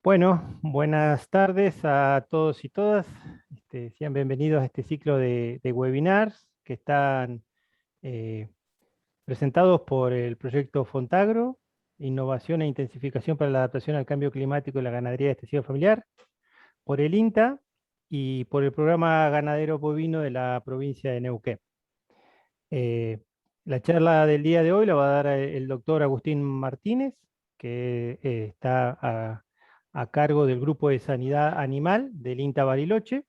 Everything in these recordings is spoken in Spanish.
Bueno, buenas tardes a todos y todas. Sean bienvenidos a este ciclo de webinars que están eh, presentados por el proyecto Fontagro, Innovación e Intensificación para la Adaptación al Cambio Climático y la Ganadería Extensiva Familiar, por el INTA y por el Programa Ganadero Bovino de la provincia de Neuquén. Eh, la charla del día de hoy la va a dar el doctor Agustín Martínez, que está a cargo del Grupo de Sanidad Animal del INTA Bariloche,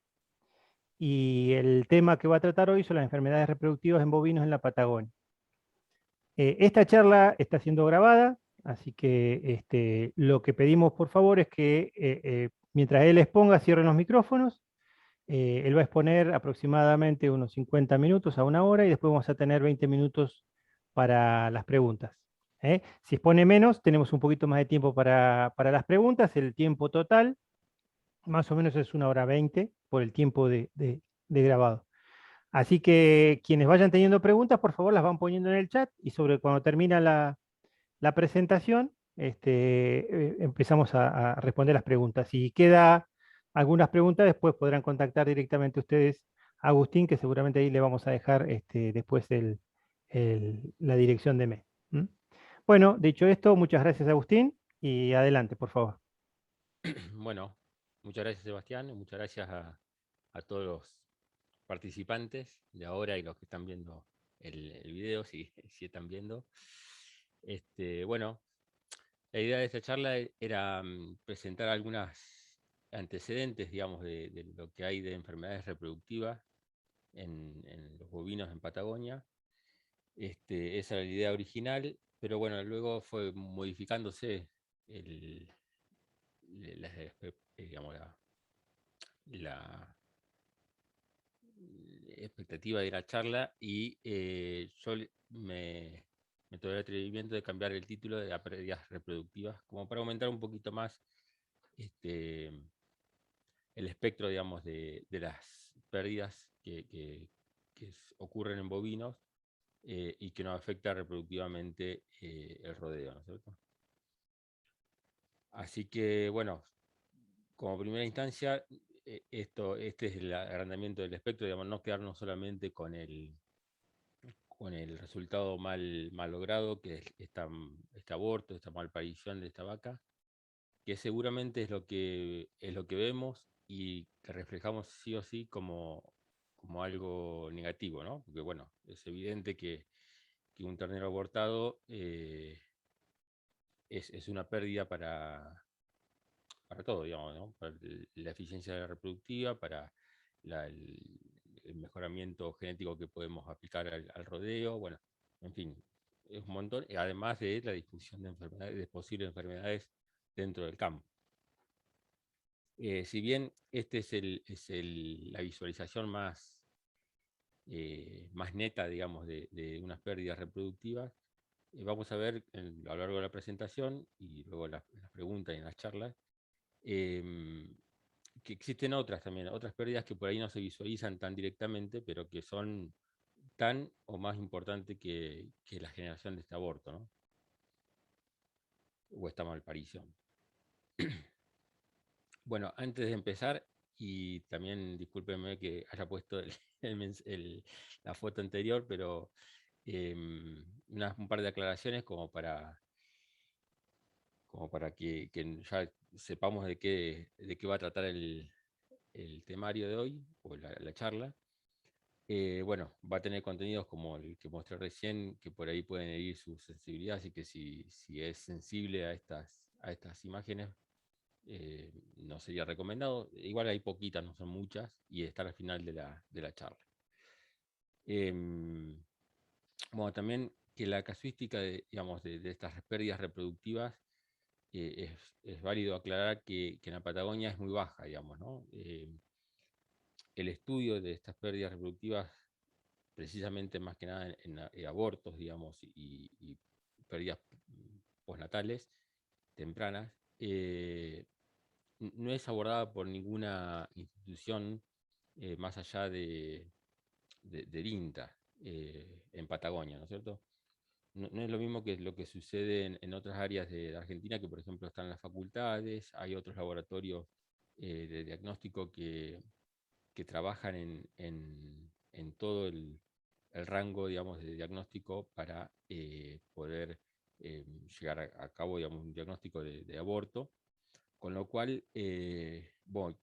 y el tema que va a tratar hoy son las enfermedades reproductivas en bovinos en la Patagonia. Esta charla está siendo grabada, así que lo que pedimos por favor es que mientras él exponga cierren los micrófonos. Él va a exponer aproximadamente unos 50 minutos a una hora y después vamos a tener 20 minutos para las preguntas. Si expone menos, tenemos un poquito más de tiempo para las preguntas. El tiempo total más o menos es 1 hora 20 por el tiempo de grabado. Así que quienes vayan teniendo preguntas, por favor las van poniendo en el chat y sobre cuando termina la presentación, empezamos a responder las preguntas. Si queda algunas preguntas, después podrán contactar directamente ustedes a Agustín, que seguramente ahí le vamos a dejar después la dirección de mail. ¿Mm? Bueno, dicho esto, muchas gracias Agustín y adelante, por favor. Bueno, muchas gracias Sebastián, y muchas gracias a todos los participantes de ahora y los que están viendo el video, si están viendo. Bueno, la idea de esta charla era presentar algunos antecedentes, digamos, de lo que hay de enfermedades reproductivas en los bovinos en Patagonia. Esa era la idea original, pero bueno, luego fue modificándose el, la, digamos, la expectativa de la charla y me tomé el atrevimiento de cambiar el título de las pérdidas reproductivas como para aumentar un poquito más este, el espectro, digamos, de las pérdidas que ocurren en bovinos y que nos afecta reproductivamente el rodeo, ¿no es cierto? Así que, bueno, como primera instancia, este es el agrandamiento del espectro, digamos, no quedarnos solamente con el resultado mal logrado, que es este aborto, esta malparición de esta vaca, que seguramente es lo que vemos y que reflejamos sí o sí como algo negativo, ¿no? Porque bueno, es evidente que un ternero abortado es una pérdida para todo, digamos, ¿no? Para la eficiencia reproductiva, para el mejoramiento genético que podemos aplicar al rodeo, bueno, en fin, es un montón, además de la difusión de enfermedades, de posibles enfermedades dentro del campo. Si bien este la visualización más neta, digamos, de unas pérdidas reproductivas, vamos a ver a lo largo de la presentación y luego en las preguntas y en las charlas, em, que existen otras también, otras pérdidas que por ahí no se visualizan tan directamente, pero que son tan o más importantes que la generación de este aborto, ¿no? O esta malparición. Bueno, antes de empezar, y también discúlpenme que haya puesto la foto anterior, pero un par de aclaraciones como para que ya sepamos de qué va a tratar el temario de hoy, o la charla. Bueno, va a tener contenidos como el que mostré recién, que por ahí pueden herir su sensibilidad, así que si es sensible a estas imágenes, no sería recomendado. Igual hay poquitas, no son muchas, y estar al final de la charla. Em, bueno, también que la casuística digamos, de estas pérdidas reproductivas es válido aclarar que en la Patagonia es muy baja, digamos, ¿no? El estudio de estas pérdidas reproductivas, precisamente más que nada en abortos, digamos, y pérdidas postnatales tempranas, no es abordada por ninguna institución más allá del INTA en Patagonia, ¿no es cierto? no es lo mismo que lo que sucede en otras áreas de Argentina, que por ejemplo están las facultades, hay otros laboratorios de diagnóstico que trabajan en todo el rango, digamos, de diagnóstico para poder llegar a cabo, digamos, un diagnóstico de aborto, con lo cual, bueno,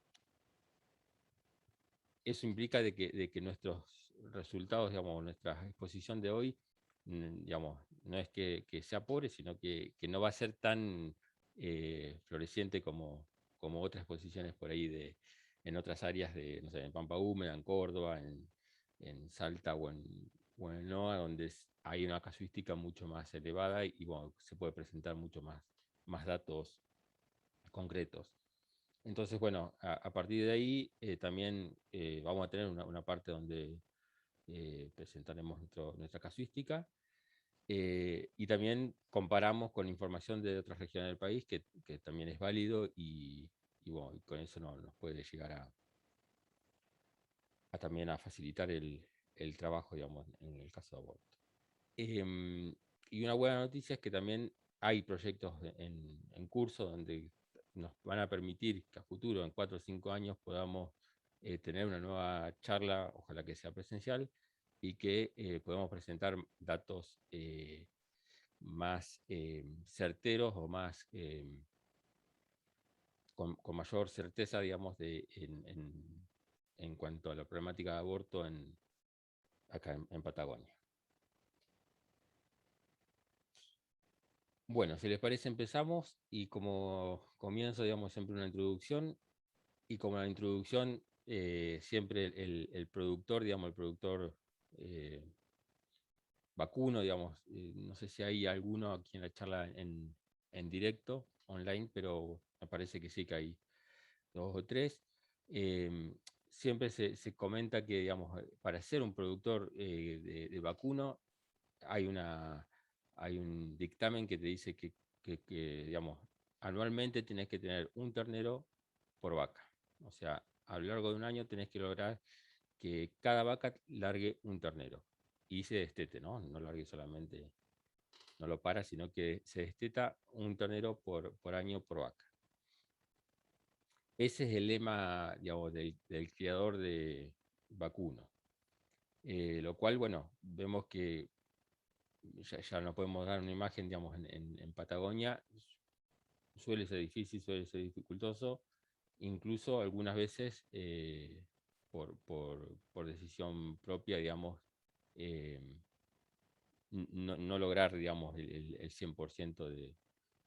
eso implica de que nuestros resultados, digamos, nuestra exposición de hoy, digamos, no es que sea pobre, sino que no va a ser tan floreciente como otras exposiciones por ahí en otras áreas de, no sé, en Pampa Húmeda, en Córdoba, en Salta o en el NOA, donde hay una casuística mucho más elevada y bueno, se puede presentar mucho más datos concretos. Entonces, bueno, a partir de ahí también vamos a tener una parte donde presentaremos nuestra casuística y también comparamos con información de otras regiones del país, que también es válido y bueno, y con eso nos puede llegar también a facilitar el trabajo, digamos, en el caso de aborto. Y una buena noticia es que también hay proyectos en curso donde nos van a permitir que a futuro, en 4 o 5 años, podamos tener una nueva charla, ojalá que sea presencial, y que podamos presentar datos más certeros o más con mayor certeza, digamos, en cuanto a la problemática de aborto acá en Patagonia. Bueno, si les parece empezamos y como comienzo, digamos, siempre una introducción y como la introducción siempre el productor, digamos, el productor eh, vacuno, digamos, no sé si hay alguno aquí en la charla en directo, online, pero me parece que sí que hay 2 o 3. Eh, Siempre se comenta que, digamos, para ser un productor de vacuno hay hay un dictamen que te dice digamos, anualmente tenés que tener un ternero por vaca. O sea, a lo largo de un año tenés que lograr que cada vaca largue un ternero y se destete, ¿no? No largue solamente, no lo para, sino que se desteta un ternero por año por vaca. Ese es el lema, digamos, del criador de vacuno. Lo cual, bueno, vemos que ya no podemos dar una imagen, digamos, en Patagonia, suele ser difícil, suele ser dificultoso, incluso algunas veces por decisión propia, digamos, eh, no lograr, digamos, el 100%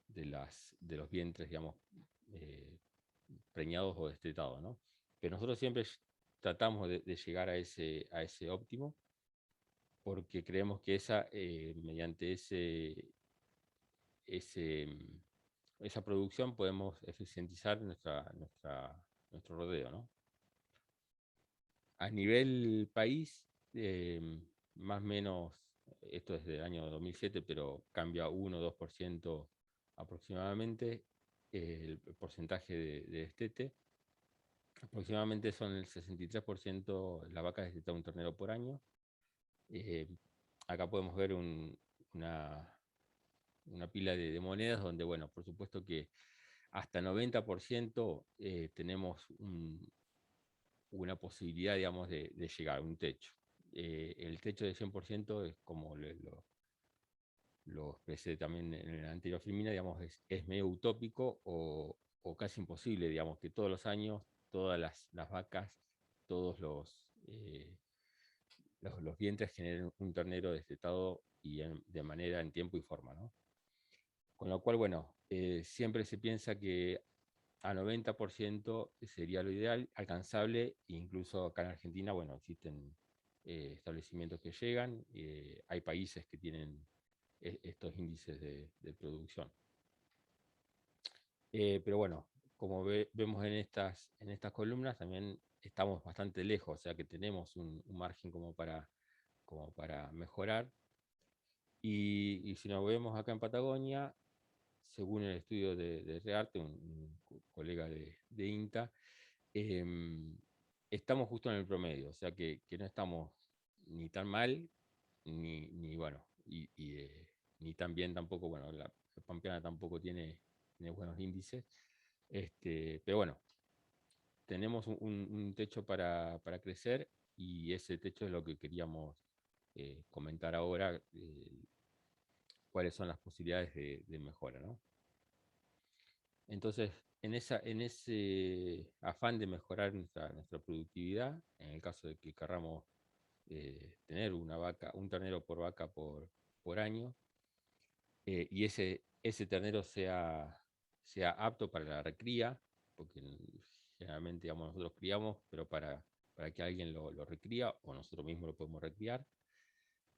de los vientres, digamos, eh, preñados o destetados, ¿no? Pero nosotros siempre tratamos de llegar a ese óptimo, porque creemos que mediante ese, esa producción podemos eficientizar nuestro rodeo, ¿no? A nivel país, más o menos, esto es del año 2007, pero cambia 1 o 2% aproximadamente el porcentaje de destete. Aproximadamente son el 63% las vacas destetadas un ternero por año. Eh, Acá podemos ver una pila de monedas donde, bueno, por supuesto que hasta 90% tenemos una posibilidad, digamos, de llegar a un techo. El techo de 100% es como lo expresé también en la anterior filmina, digamos, es medio utópico o casi imposible, digamos, que todos los años, todas las vacas, todos los vientres generen un ternero destetado y de manera en tiempo y forma, ¿no? Con lo cual, bueno, siempre se piensa que a 90% sería lo ideal, alcanzable, incluso acá en Argentina, bueno, existen establecimientos que llegan, hay países que tienen estos índices de producción. Pero bueno, como vemos en estas columnas, también estamos bastante lejos, o sea que tenemos un margen como para mejorar. Y si nos vemos acá en Patagonia, según el estudio de Rearte, un colega de INTA, estamos justo en el promedio, o sea que no estamos ni tan mal, ni bueno, y ni tan bien tampoco, bueno, la pampeana tampoco tiene buenos índices. Pero bueno, tenemos un techo para crecer y ese techo es lo que queríamos comentar ahora, cuáles son las posibilidades de mejora, ¿no? Entonces, en ese afán de mejorar nuestra productividad, en el caso de que querramos tener un ternero por vaca por año, y ese ternero sea apto para la recría, porque generalmente digamos, nosotros criamos, pero para que alguien lo recría, o nosotros mismos lo podemos recriar,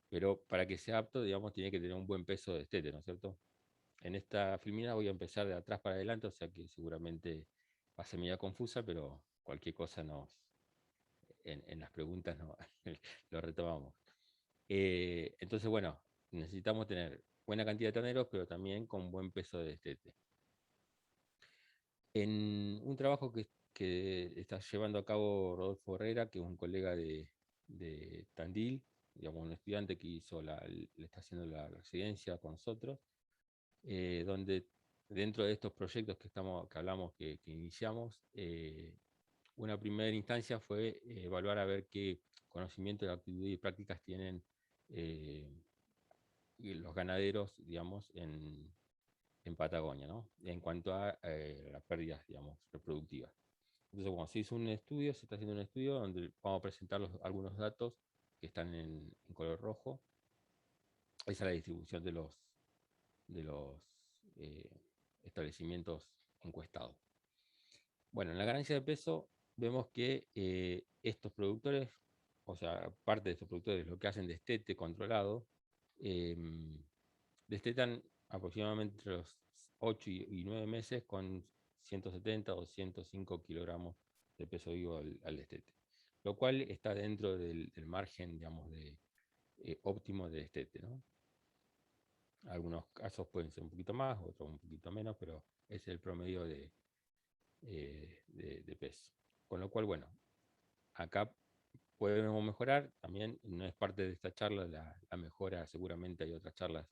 pero para que sea apto, digamos, tiene que tener un buen peso de destete, ¿no es cierto? En esta filmina voy a empezar de atrás para adelante, o sea que seguramente va a ser media confusa, pero cualquier cosa en las preguntas lo retomamos. Entonces, bueno, necesitamos tener buena cantidad de terneros, pero también con buen peso de destete. En un trabajo que está llevando a cabo Rodolfo Herrera, que es un colega de Tandil, digamos, un estudiante que le está haciendo la residencia con nosotros, donde dentro de estos proyectos que hablamos, que iniciamos, una primera instancia fue evaluar a ver qué conocimiento de actividad y prácticas tienen y los ganaderos, digamos, en Patagonia, ¿no? En cuanto a las pérdidas, digamos, reproductivas. Entonces, bueno, se está haciendo un estudio donde vamos a presentar algunos datos que están en color rojo. Esa es la distribución de los eh, establecimientos encuestados. Bueno, en la ganancia de peso vemos que estos productores, o sea, parte de estos productores lo que hacen destete controlado, eh, destetan aproximadamente entre los 8 y 9 meses con 170 o 105 kilogramos de peso vivo al destete, lo cual está dentro del margen, digamos, óptimo de destete, ¿no? Algunos casos pueden ser un poquito más, otros un poquito menos, pero es el promedio de peso. Con lo cual, bueno, acá podemos mejorar, también no es parte de esta charla la mejora, seguramente hay otras charlas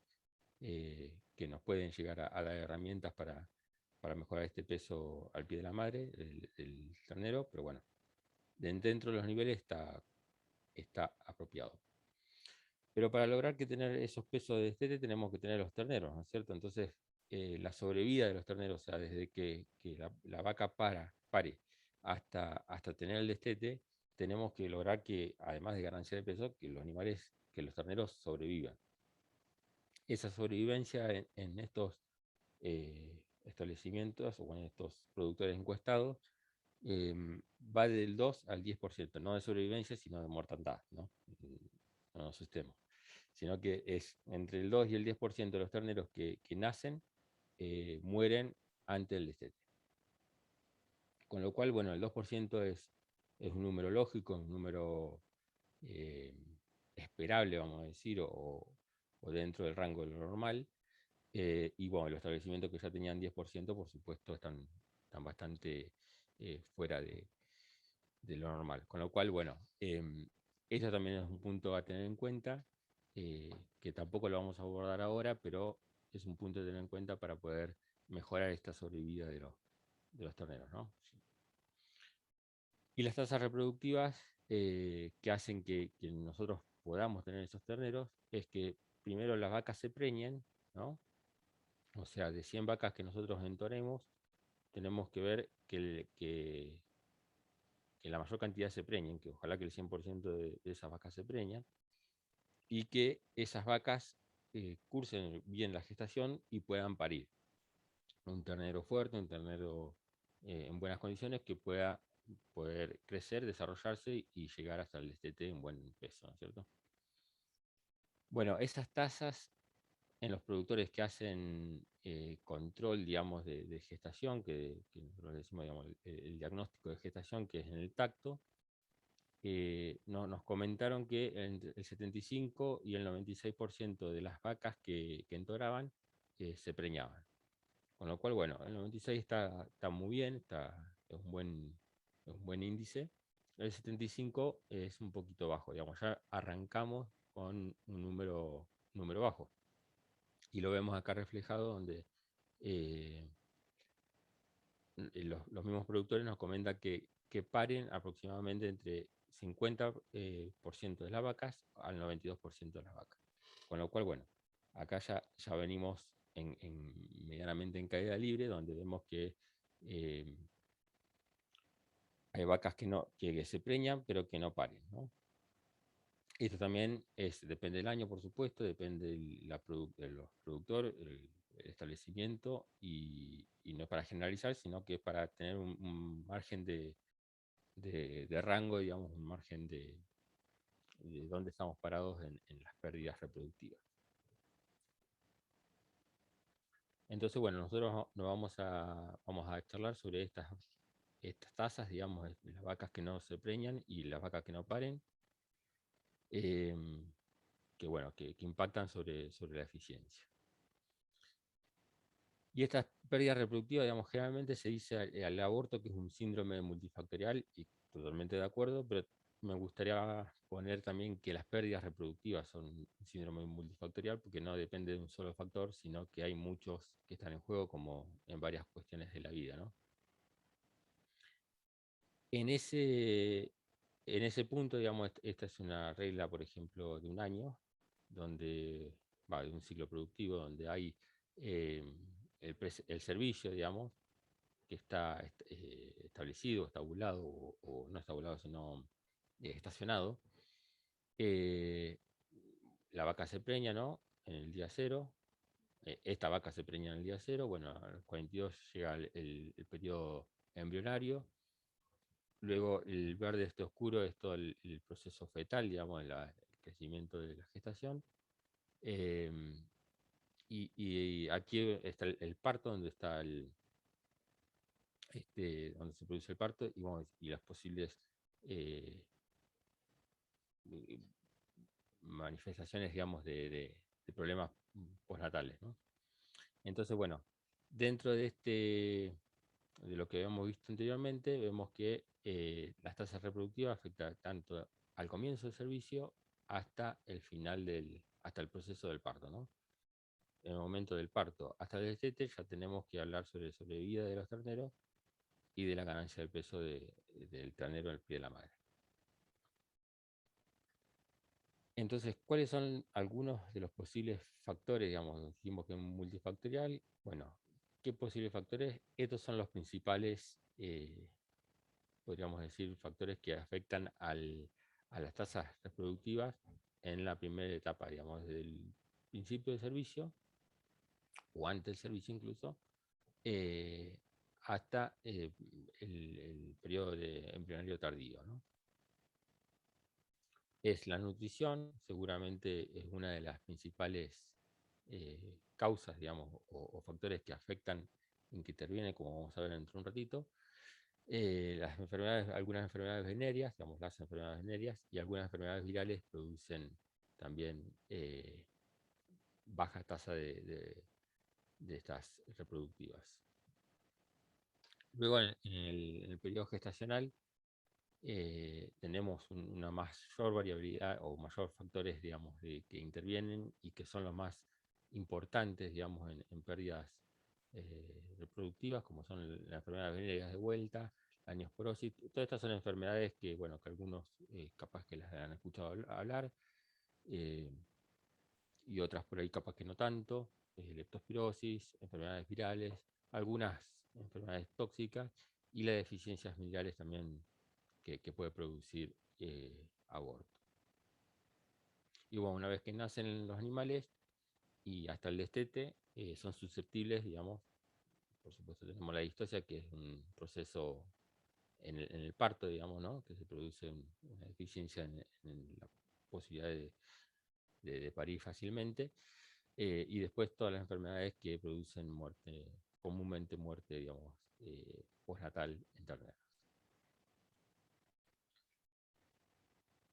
que nos pueden llegar a dar herramientas para mejorar este peso al pie de la madre, el ternero, pero bueno, dentro de los niveles está apropiado. Pero para lograr que tener esos pesos de destete tenemos que tener los terneros, ¿no es cierto? Entonces, la sobrevida de los terneros, o sea, desde que la vaca pare hasta tener el destete, tenemos que lograr que, además de ganancia de peso, que los terneros sobrevivan. Esa sobrevivencia en estos establecimientos o en estos productores encuestados va del 2 al 10%, no de sobrevivencia, sino de mortandad, ¿no? No nos asustemos, sino que es entre el 2 y el 10% de los terneros que nacen mueren antes del destete. Con lo cual, bueno, el 2% es un número lógico, un número eh, esperable, vamos a decir, o dentro del rango de lo normal. Y bueno, los establecimientos que ya tenían 10%, por supuesto, están bastante fuera de lo normal. Con lo cual, bueno, eso también es un punto a tener en cuenta, que tampoco lo vamos a abordar ahora, pero es un punto a tener en cuenta para poder mejorar esta sobrevida de los terneros, ¿no? Y las tasas reproductivas que hacen que nosotros podamos tener esos terneros es que primero las vacas se preñen, ¿no? O sea, de 100 vacas que nosotros entoremos, tenemos que ver que la mayor cantidad se preñen, que ojalá que el 100% de esas vacas se preñan, y que esas vacas cursen bien la gestación y puedan parir. Un ternero fuerte, un ternero en buenas condiciones que pueda poder crecer, desarrollarse y llegar hasta el destete en buen peso, ¿no es cierto? Bueno, esas tasas en los productores que hacen control, digamos, de gestación, que nosotros decimos, digamos, el diagnóstico de gestación, que es en el tacto, nos comentaron que entre el 75 y el 96% de las vacas que entoraban se preñaban. Con lo cual, bueno, el 96 está muy bien, es un buen índice. El 75 es un poquito bajo, digamos, ya arrancamos con un número bajo. Y lo vemos acá reflejado donde los mismos productores nos comentan que paren aproximadamente entre 50% de las vacas al 92% de las vacas. Con lo cual, bueno, acá ya venimos medianamente en caída libre, donde vemos que eh, hay vacas que se preñan, pero que no paren, ¿no? Esto también depende del año, por supuesto, depende de los productores, el establecimiento, y no es para generalizar, sino que es para tener un margen de rango, digamos, un margen de dónde estamos parados en las pérdidas reproductivas. Entonces, bueno, nosotros nos vamos a charlar sobre estas tasas, digamos, de las vacas que no se preñan y las vacas que no paren, que, bueno, que impactan sobre la eficiencia. Y estas pérdidas reproductivas, digamos, generalmente se dice al aborto que es un síndrome multifactorial, y totalmente de acuerdo, pero me gustaría poner también que las pérdidas reproductivas son un síndrome multifactorial porque no depende de un solo factor, sino que hay muchos que están en juego, como en varias cuestiones de la vida, ¿no? En ese punto, digamos, esta es una regla, por ejemplo, de un año, de un ciclo productivo, donde hay eh, el servicio, digamos, que está establecido, estabulado, o no estabulado, sino estacionado. eh, la vaca se preña, ¿no? En el día cero. Esta vaca se preña en el día cero. Bueno, a los 42 llega el periodo embrionario. Luego el verde este oscuro es todo el proceso fetal, digamos, el crecimiento de la gestación. Eh, y aquí está el parto, donde está donde se produce el parto, y, bueno, y las posibles eh, manifestaciones, digamos, de problemas postnatales, ¿no? Entonces, bueno, dentro de lo que habíamos visto anteriormente, vemos que las tasas reproductivas afectan tanto al comienzo del servicio hasta el final hasta el proceso del parto, ¿no? En el momento del parto hasta el destete ya tenemos que hablar sobre la sobrevida de los terneros y de la ganancia del peso del ternero en el pie de la madre. Entonces, ¿cuáles son algunos de los posibles factores? Digamos, dijimos que es multifactorial. Bueno, ¿qué posibles factores? Estos son los principales, podríamos decir, factores que afectan a las tasas reproductivas en la primera etapa, digamos, desde el principio del servicio, o antes del servicio incluso, eh, hasta el periodo de embrionario tardío, ¿no? Es la nutrición, seguramente es una de las principales causas, digamos, o factores que afectan, en que interviene, como vamos a ver dentro de un ratito. Las enfermedades, algunas enfermedades venéreas, digamos, las enfermedades venéreas, y algunas enfermedades virales producen también baja tasa de estas reproductivas. Luego, en el periodo gestacional, tenemos una mayor variabilidad o mayor factores, digamos, que intervienen y que son los más importantes, digamos, en pérdidas reproductivas, como son las enfermedades venéreas de vuelta, la neosporosis. Todas estas son enfermedades que, bueno, que algunos capaz que las han escuchado hablar, eh, y otras por ahí capaz que no tanto, leptospirosis, enfermedades virales, algunas enfermedades tóxicas, y las deficiencias minerales también que puede producir aborto. Y bueno, una vez que nacen los animales y hasta el destete, son susceptibles, digamos, por supuesto tenemos la distosia, que es un proceso en el parto, digamos, ¿no? Que se produce una deficiencia en la posibilidad de parir fácilmente, y después todas las enfermedades que producen muerte, comúnmente muerte, digamos, postnatal en terneros.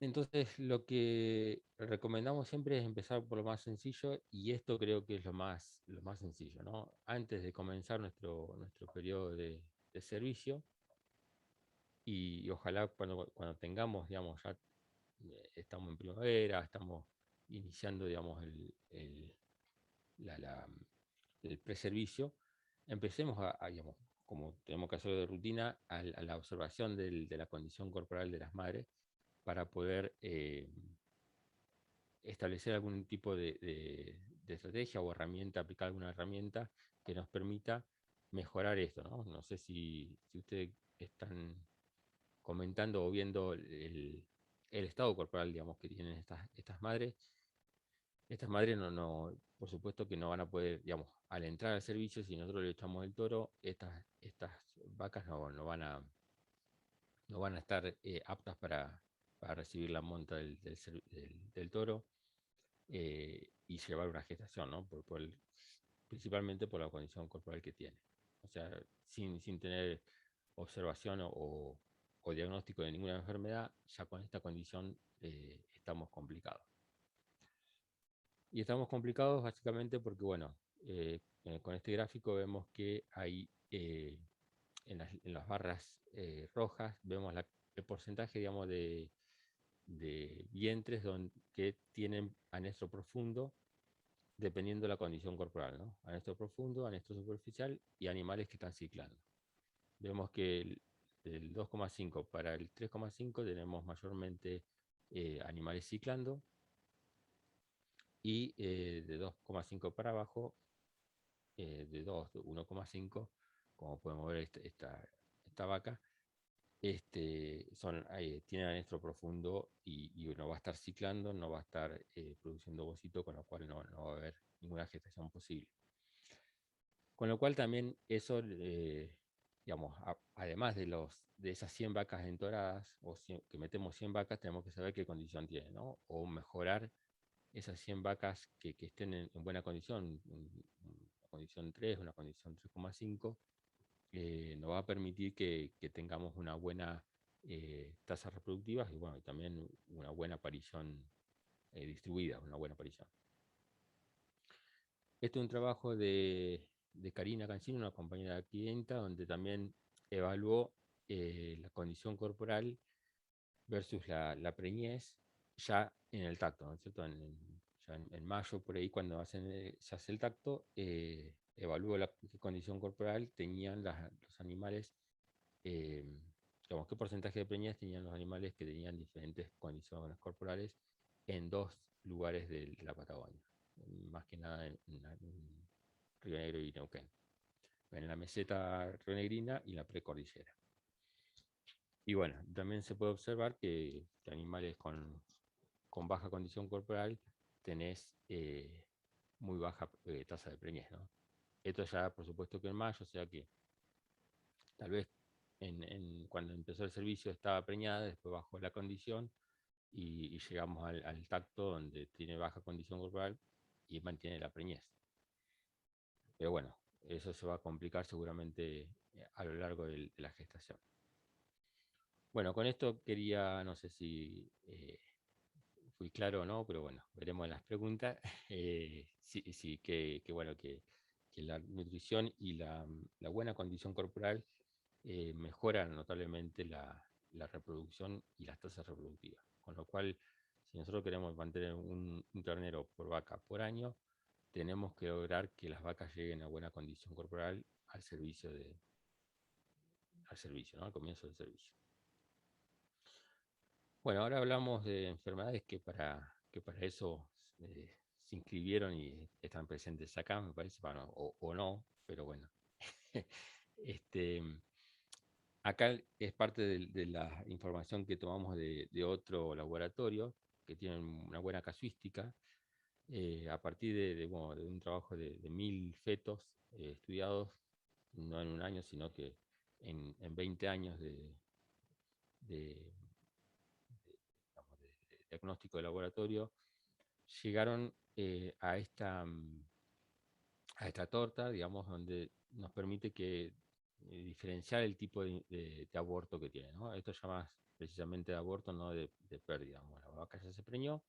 Entonces, lo que recomendamos siempre es empezar por lo más sencillo, y esto creo que es lo más sencillo, ¿no? Antes de comenzar nuestro periodo de servicio, y ojalá cuando tengamos, digamos, ya estamos en primavera, estamos iniciando, digamos, el preservicio, empecemos digamos, como tenemos que hacerlo de rutina, a la observación de la condición corporal de las madres para poder establecer algún tipo de estrategia o herramienta, aplicar alguna herramienta que nos permita mejorar esto, ¿no? No sé si ustedes están comentando o viendo el estado corporal, digamos, que tienen estas madres. Estas madres por supuesto que no van a poder, digamos, al entrar al servicio, si nosotros le echamos el toro, estas vacas no van a estar aptas para recibir la monta del toro y llevar una gestación, ¿no? Principalmente por la condición corporal que tiene. O sea, sin tener observación o diagnóstico de ninguna enfermedad, ya con esta condición estamos complicados. Y estamos complicados básicamente porque, bueno, con este gráfico vemos que hay en las barras rojas, vemos el porcentaje, digamos, de vientres que tienen anestro profundo, dependiendo de la condición corporal, ¿no? Anestro profundo, anestro superficial y animales que están ciclando. Vemos que del 2,5 para el 3,5 tenemos mayormente animales ciclando, y de 2,5 para abajo, de 2, de 1,5, como podemos ver esta vaca, tienen anestro profundo y no va a estar ciclando, no va a estar produciendo ovocito, con lo cual no va a haber ninguna gestación posible. Con lo cual también eso, digamos, además de esas 100 vacas entoradas, que metemos 100 vacas, tenemos que saber qué condición tienen, ¿no? O mejorar esas 100 vacas que estén en buena condición, una condición 3, una condición 3,5, nos va a permitir que tengamos una buena tasa reproductiva y, bueno, y también una buena aparición distribuida, una buena aparición. Este es un trabajo de Karina Cancino, una compañera aquí en INTA, donde también evaluó la condición corporal versus la preñez ya en el tacto, ¿no es cierto? Ya en mayo, por ahí, cuando se hace el tacto, evalúo qué condición corporal tenían los animales, digamos, qué porcentaje de preñez tenían los animales que tenían diferentes condiciones corporales en dos lugares de la Patagonia, más que nada en Río Negro y Neuquén, en la meseta rionegrina y la precordillera. Y bueno, también se puede observar que animales con baja condición corporal tenés muy baja tasa de preñez, ¿no? Esto ya, por supuesto, que en mayo, o sea que tal vez cuando empezó el servicio estaba preñada, después bajó la condición y llegamos al tacto donde tiene baja condición corporal y mantiene la preñez. Pero bueno, eso se va a complicar seguramente a lo largo de la gestación. Bueno, con esto quería, no sé si fui claro o no, pero bueno, veremos en las preguntas. Sí, bueno, que la nutrición y la buena condición corporal mejoran notablemente la reproducción y las tasas reproductivas. Con lo cual, si nosotros queremos mantener un ternero por vaca por año, tenemos que lograr que las vacas lleguen a buena condición corporal al servicio, ¿no? Al comienzo del servicio. Bueno, ahora hablamos de enfermedades que para eso se inscribieron y están presentes acá, me parece, bueno, o no, pero bueno. Acá es parte de la información que tomamos de otro laboratorio que tienen una buena casuística, a partir bueno, de un trabajo de 1000 fetos estudiados, no en un año, sino que en 20 años de diagnóstico de laboratorio, llegaron a esta torta, digamos, donde nos permite diferenciar el tipo de aborto que tiene, ¿no? Esto llama precisamente de aborto, no de pérdida. Bueno, la vaca ya se preñó,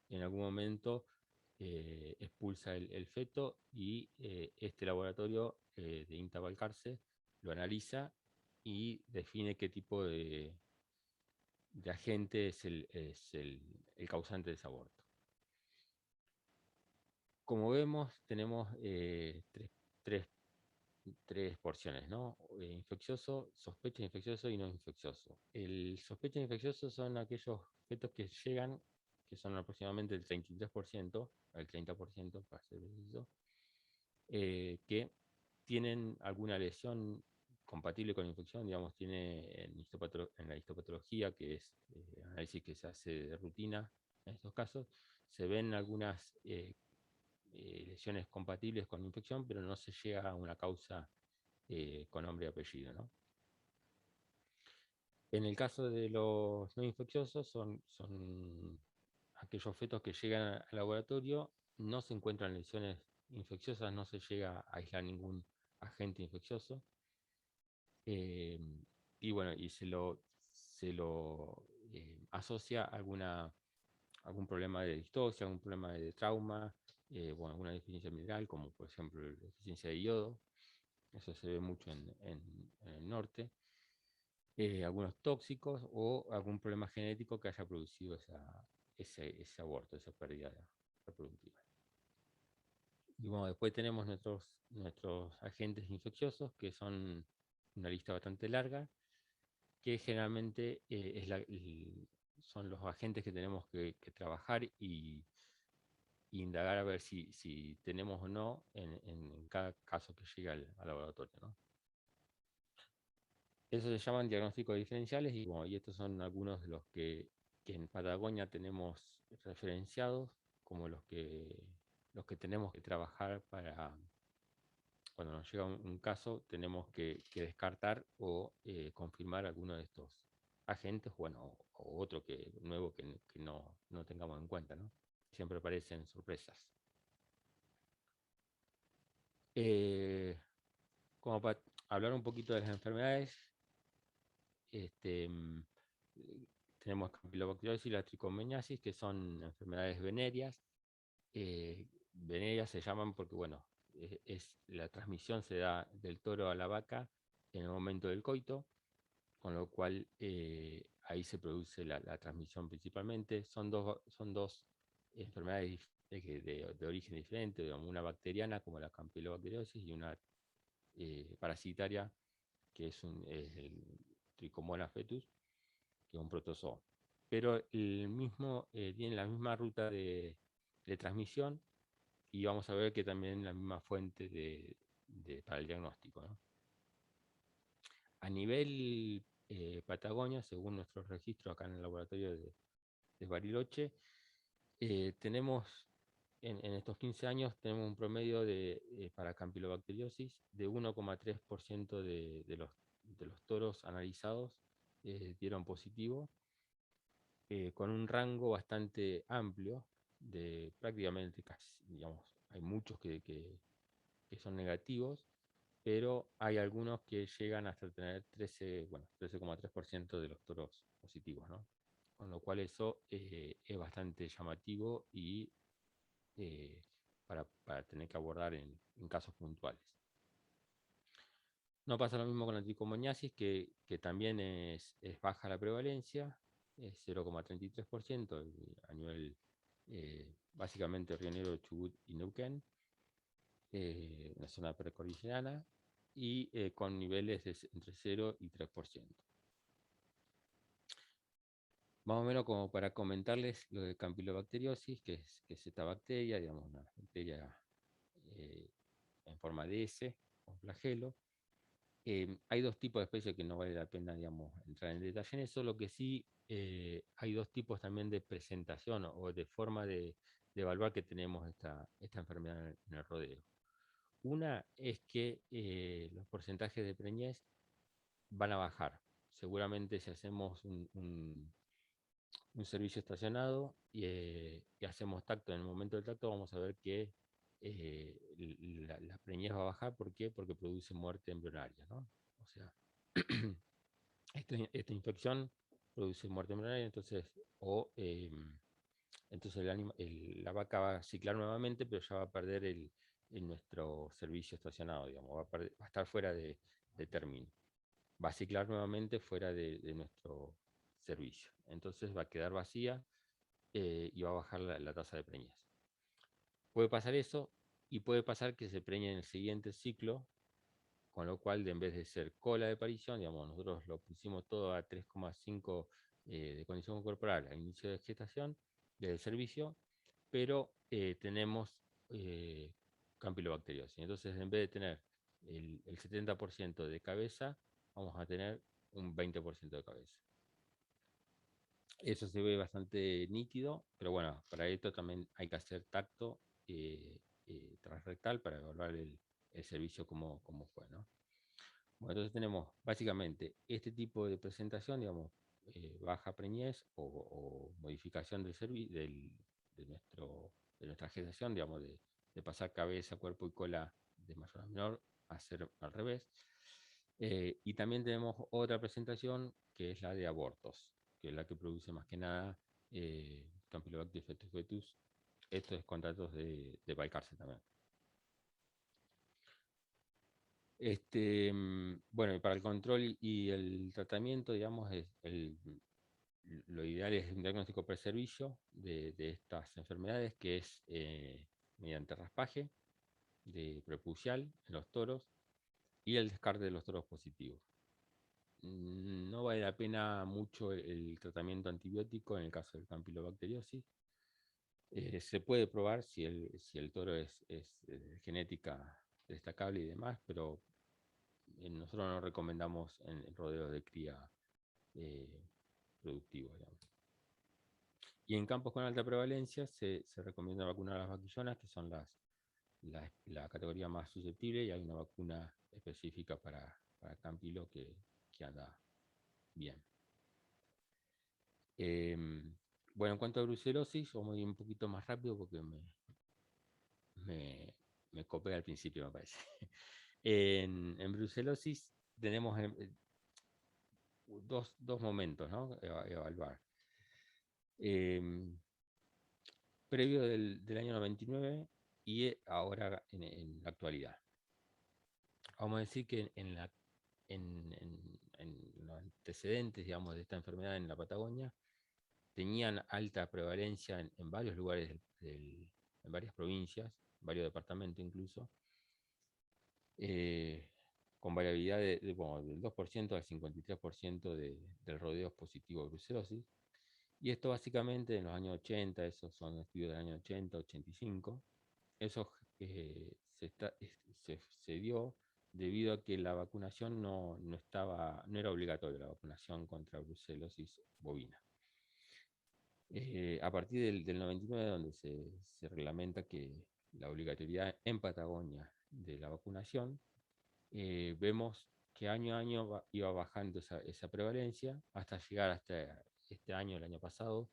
en algún momento expulsa el feto y este laboratorio de INTA Balcarce lo analiza y define qué tipo de agente es el causante de ese aborto. como vemos, tenemos tres, tres porciones, ¿no? Infeccioso, sospecha infeccioso y no infeccioso. El sospecha infeccioso son aquellos fetos que llegan, que son aproximadamente el 33%, el 30% para ser preciso, que tienen alguna lesión compatible con la infección, digamos, tiene en la histopatología, que es análisis que se hace de rutina en estos casos, se ven algunas lesiones compatibles con la infección, pero no se llega a una causa con nombre y apellido, ¿no? En el caso de los no infecciosos, son aquellos fetos que llegan al laboratorio, no se encuentran lesiones infecciosas, no se llega a aislar ningún agente infeccioso, eh, y bueno, y se lo asocia a algún problema de distocia, algún problema de trauma, bueno, alguna deficiencia mineral, como por ejemplo la deficiencia de yodo, eso se ve mucho en el norte, algunos tóxicos o algún problema genético que haya producido ese aborto, esa pérdida reproductiva. Y bueno, después tenemos nuestros agentes infecciosos, que son una lista bastante larga, que generalmente son los agentes que tenemos que trabajar y indagar a ver si tenemos o no en cada caso que llega al laboratorio, ¿no? Eso se llaman diagnósticos diferenciales y, bueno, y estos son algunos de los que en Patagonia tenemos referenciados como los que tenemos que trabajar para cuando nos llega un caso, tenemos que descartar o confirmar alguno de estos agentes, bueno, o otro nuevo que no tengamos en cuenta, ¿no? Siempre aparecen sorpresas. Como para hablar un poquito de las enfermedades, este, tenemos campylobacteriosis y la tricomoniasis, que son enfermedades venéreas. Venéreas se llaman porque, bueno, la transmisión se da del toro a la vaca en el momento del coito, con lo cual ahí se produce la transmisión principalmente. Son dos enfermedades de origen diferente, digamos, una bacteriana como la campylobacteriosis y una parasitaria que es el Trichomonas fetus, que es un protozoo. Pero tiene la misma ruta de transmisión y vamos a ver que también la misma fuente para el diagnóstico, ¿no? A nivel Patagonia, según nuestros registros acá en el laboratorio de Bariloche, tenemos en estos 15 años tenemos un promedio para campylobacteriosis de 1,3% de los toros analizados dieron positivo, con un rango bastante amplio de prácticamente casi, digamos, hay muchos que son negativos, pero hay algunos que llegan hasta tener 13,3% de los toros positivos, ¿no? Con lo cual eso es bastante llamativo y para tener que abordar en casos puntuales. No pasa lo mismo con la tricomoniasis, que también es baja la prevalencia, es 0,33% a nivel básicamente Río Negro, Chubut y Neuquén, la zona precordillerana, y con niveles entre 0 y 3%. Más o menos como para comentarles lo de campylobacteriosis, que es esta bacteria, digamos, una bacteria en forma de S, con flagelo. Hay dos tipos de especies que no vale la pena, digamos, entrar en detalle en eso. Lo que sí, hay dos tipos también de presentación o de forma de evaluar que tenemos esta enfermedad en el rodeo. Una es que los porcentajes de preñez van a bajar. Seguramente si hacemos un servicio estacionado y hacemos tacto en el momento del tacto, vamos a ver que la preñez va a bajar. ¿Por qué? Porque produce muerte embrionaria, ¿no? O sea, esta infección produce muerte embrionaria, entonces la vaca va a ciclar nuevamente, pero ya va a perder nuestro servicio estacionado, digamos, va a estar fuera de término. Va a ciclar nuevamente fuera de nuestro servicio. Entonces va a quedar vacía y va a bajar la tasa de preñez. Puede pasar eso y puede pasar que se preñe en el siguiente ciclo, con lo cual en vez de ser cola de aparición, digamos, nosotros lo pusimos todo a 3,5 de condición corporal al inicio de gestación del servicio, pero tenemos eh, campilobacteriosis. Entonces, en vez de tener el 70% de cabeza, vamos a tener un 20% de cabeza. Eso se ve bastante nítido, pero bueno, para esto también hay que hacer tacto transrectal para evaluar el servicio como fue, ¿no? Bueno, entonces tenemos básicamente este tipo de presentación, digamos, baja preñez o modificación de nuestra gestación, digamos, de pasar cabeza, cuerpo y cola de mayor a menor a ser al revés. Y también tenemos otra presentación que es la de abortos, que es la que produce más que nada Campylobacter fetus fetus. Esto es con datos de Balcarce también. Bueno, y para el control y el tratamiento, digamos, lo ideal es un diagnóstico preservicio de estas enfermedades, que es mediante raspaje de prepucial en los toros y el descarte de los toros positivos. No vale la pena mucho el tratamiento antibiótico en el caso del campylobacteriosis. Se puede probar si el toro es genética destacable y demás, pero nosotros no recomendamos en rodeos de cría eh, productivos, digamos. Y en campos con alta prevalencia se recomienda vacunar a las vaquillonas, que son la categoría más susceptible, y hay una vacuna específica para Campilo que anda bien. Bueno, en cuanto a brucelosis, vamos a ir un poquito más rápido porque me, me copé al principio, me parece. En brucelosis tenemos dos momentos, ¿no? Evaluar. Previo del año 99 y ahora en la actualidad. Vamos a decir que en los antecedentes, digamos, de esta enfermedad en la Patagonia, tenían alta prevalencia en varios lugares, en varias provincias, varios departamentos incluso, eh, con variabilidad bueno, del 2% al 53% del rodeo positivo de brucelosis. Y esto básicamente en los años 80, esos son estudios del año 80, 85, eso se dio debido a que la vacunación no era obligatoria, la vacunación contra brucelosis bovina. A partir del 99, donde se reglamenta que la obligatoriedad en Patagonia de la vacunación, vemos que año a año iba bajando esa prevalencia hasta llegar hasta este año, el año pasado,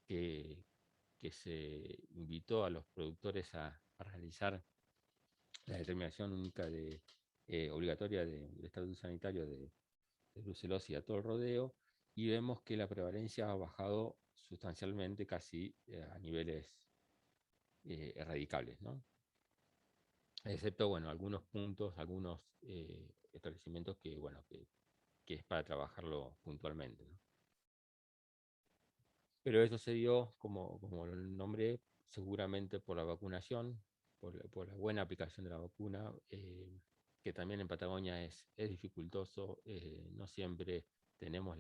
que, que se invitó a los productores a realizar la determinación única obligatoria del estatus sanitario de brucelosis a todo el rodeo, y vemos que la prevalencia ha bajado sustancialmente, casi a niveles erradicables, ¿no? Excepto, bueno, algunos puntos, algunos establecimientos bueno, que es para trabajarlo puntualmente, ¿no? Pero eso se dio, como lo nombré, seguramente por la vacunación, por la buena aplicación de la vacuna, que también en Patagonia es dificultoso. No siempre tenemos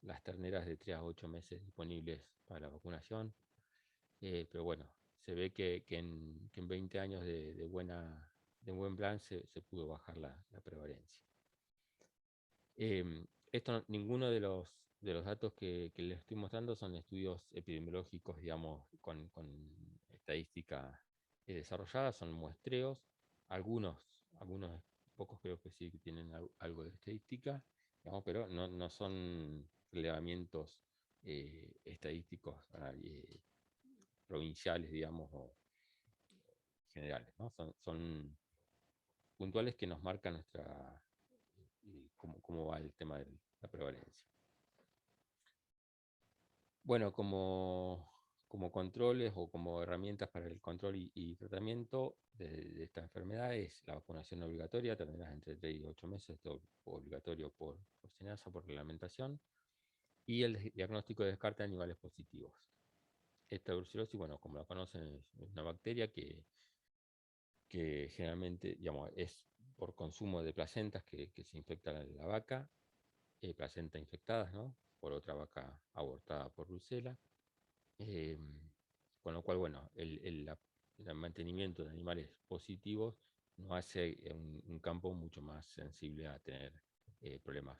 las terneras de 3 a 8 meses disponibles para la vacunación, pero bueno, se ve que en 20 años de buen plan se pudo bajar la prevalencia. Ninguno de los datos que les estoy mostrando son estudios epidemiológicos, digamos, con estadística desarrollada, son muestreos. Algunos pocos creo que sí que tienen algo de estadística, digamos, pero no son relevamientos estadísticos provinciales, digamos, o generales, ¿no? Son puntuales que nos marcan cómo va el tema de la prevalencia. Bueno, como controles o como herramientas para el control y tratamiento de esta enfermedad es la vacunación obligatoria, terneras entre 3 y 8 meses, esto obligatorio por SENASA, por reglamentación, y el diagnóstico de descarte de animales positivos. esta brucelosis, bueno, como la conocen, es una bacteria que generalmente, digamos, es por consumo de placentas que se infecta la vaca, placenta infectadas, ¿no? Por otra vaca abortada por brucela. Eh, con lo cual, bueno, el mantenimiento de animales positivos nos hace un campo mucho más sensible a tener problemas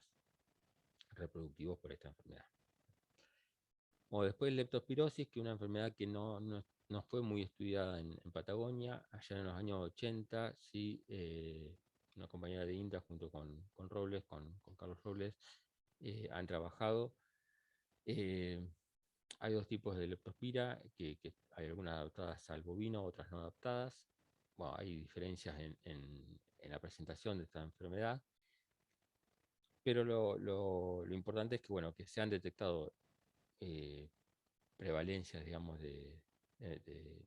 reproductivos por esta enfermedad. O después leptospirosis, que es una enfermedad que no fue muy estudiada en Patagonia. Allá en los años 80, sí, una compañera de INTA junto con Robles, con Carlos Robles, han trabajado. Hay dos tipos de leptospira, que hay algunas adaptadas al bovino, otras no adaptadas. Bueno, hay diferencias en la presentación de esta enfermedad, pero lo importante es que, bueno, que se han detectado eh, prevalencias, digamos, de- de-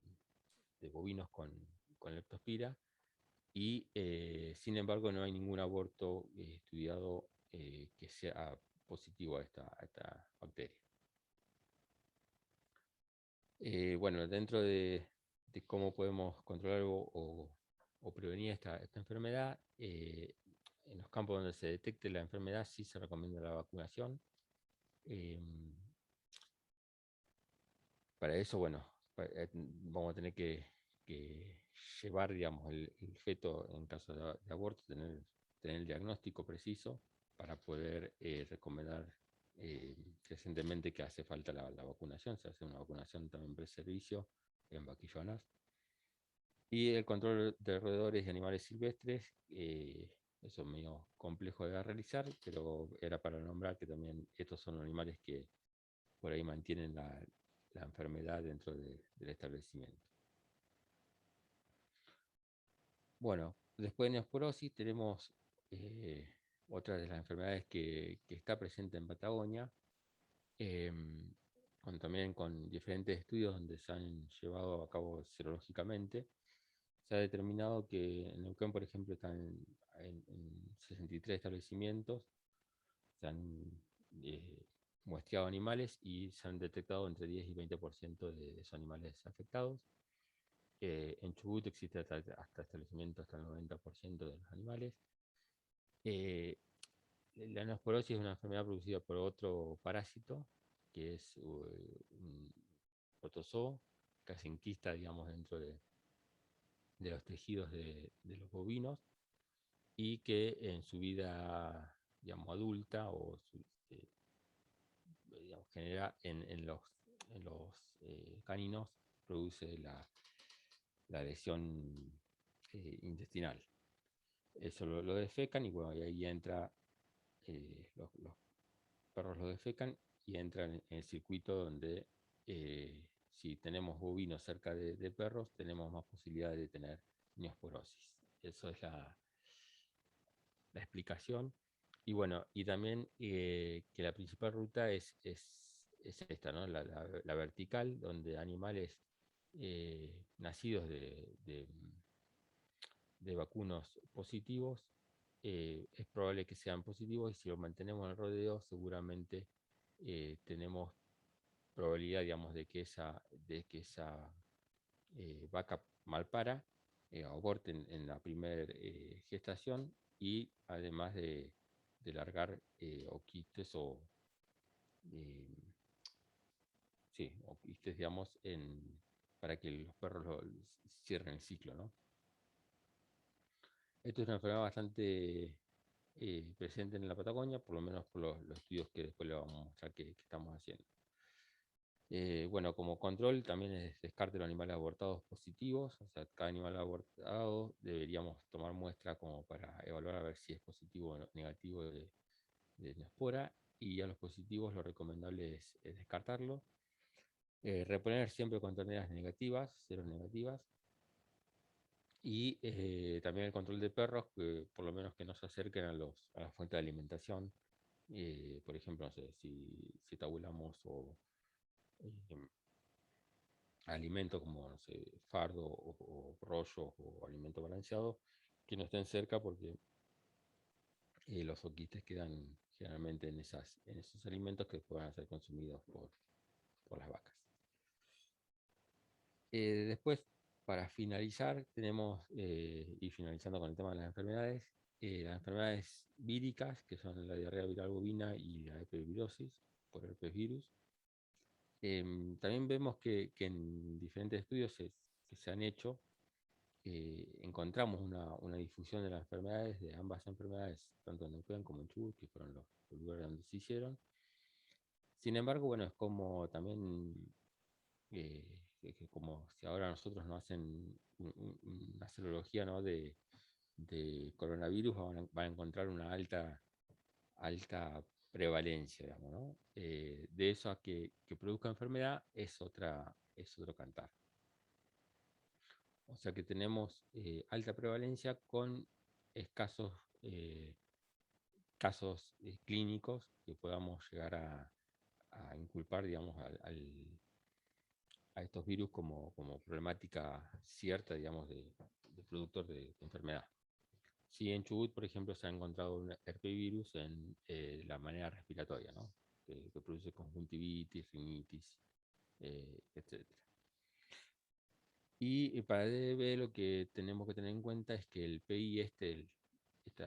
de bovinos con leptospira y, sin embargo, no hay ningún aborto estudiado que sea positivo a esta bacteria. Bueno, dentro de cómo podemos controlar o prevenir esta enfermedad, en los campos donde se detecte la enfermedad sí se recomienda la vacunación. Para eso, bueno, vamos a tener que llevar, digamos, el feto en caso de aborto, tener el diagnóstico preciso para poder recomendar recientemente que hace falta la vacunación. Se hace una vacunación también pre-servicio en vaquillonas. Y el control de roedores y animales silvestres, eso es medio complejo de realizar, pero era para nombrar que también estos son animales que por ahí mantienen la enfermedad dentro del establecimiento. Bueno, después de neosporosis tenemos otra de las enfermedades que está presente en Patagonia, eh, también con diferentes estudios donde se han llevado a cabo serológicamente. Se ha determinado que en Neuquén, por ejemplo, están en 63 establecimientos, se han muestreado animales y se han detectado entre 10 y 20% de esos animales afectados. En Chubut existe hasta establecimientos hasta el 90% de los animales. Eh, la neosporosis es una enfermedad producida por otro parásito, que es un protozoo, que se enquista, digamos, dentro de los tejidos de los bovinos y que en su vida, digamos, adulta eh, digamos, genera en los caninos, produce la lesión intestinal. Eso lo defecan y bueno, y ahí entra, los perros lo defecan y entran en el circuito donde si tenemos bovinos cerca de perros, tenemos más posibilidades de tener neosporosis. Eso es la explicación. Y bueno, y también que la principal ruta es esta, ¿no? La vertical, donde animales nacidos de vacunos positivos, es probable que sean positivos y si los mantenemos en el rodeo, seguramente tenemos probabilidad, digamos, de que esa vaca malpara, aborte en la primera gestación y además de largar oquistes eh, sí, oquistes, digamos, para que los perros cierren el ciclo, ¿no? Esto es una enfermedad bastante presente en la Patagonia, por lo menos por los estudios que después le vamos a mostrar que estamos haciendo. Bueno, como control también es descarte de los animales abortados positivos, o sea, cada animal abortado deberíamos tomar muestra como para evaluar a ver si es positivo o negativo de neospora, y a los positivos lo recomendable es descartarlo. Reponer siempre con terneras negativas, cero negativas, y también el control de perros, que por lo menos que no se acerquen a la fuente de alimentación. Por ejemplo, no sé, si tabulamos eh, alimento como, no sé, fardo o rollo o alimento balanceado, que no estén cerca porque los oquistes quedan generalmente en esos alimentos que puedan ser consumidos por las vacas. Después, para finalizar, tenemos, y finalizando con el tema de las enfermedades víricas, que son la diarrea viral bovina y la herpesvirosis por herpes virus. También vemos que en diferentes estudios que se han hecho, encontramos una difusión de las enfermedades, de ambas enfermedades, tanto en Neuquén como en Chubut, que fueron los lugares donde se hicieron. Sin embargo, bueno, es como también, que como si ahora nosotros nos hacen una serología, ¿no?, de coronavirus, van a encontrar una alta prevalencia, digamos, ¿no? De eso a que produzca enfermedad es otro cantar. O sea que tenemos alta prevalencia con escasos casos clínicos que podamos llegar a inculpar, digamos, a estos virus como problemática cierta, digamos, de productor de enfermedad. Sí, en Chubut, por ejemplo, se ha encontrado un herpevirus en la manera respiratoria, ¿no?, que produce conjuntivitis, rinitis, etc. Y para DB lo que tenemos que tener en cuenta es que el PI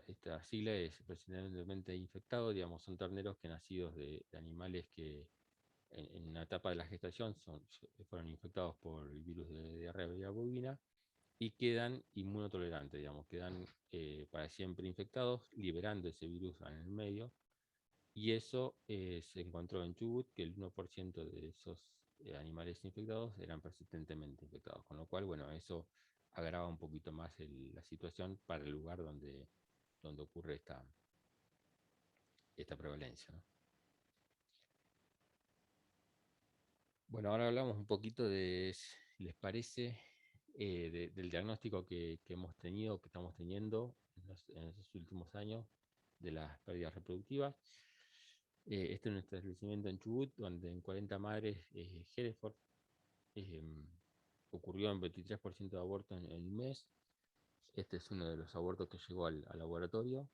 esta sigla es presidentemente infectado, digamos, son terneros que nacidos de animales que en una etapa de la gestación fueron infectados por el virus de diarrea viral bovina y quedan inmunotolerantes, digamos, quedan para siempre infectados, liberando ese virus en el medio. Y eso se encontró en Chubut, que el 1% de esos animales infectados eran persistentemente infectados, con lo cual, bueno, eso agrava un poquito más la situación para el lugar donde ocurre esta prevalencia, ¿no? Bueno, ahora hablamos un poquito si les parece, del diagnóstico que hemos tenido, que estamos teniendo en estos últimos años de las pérdidas reproductivas. Este es nuestro establecimiento en Chubut, donde en 40 madres Hereford ocurrió en 23% de abortos en un mes. Este es uno de los abortos que llegó al laboratorio.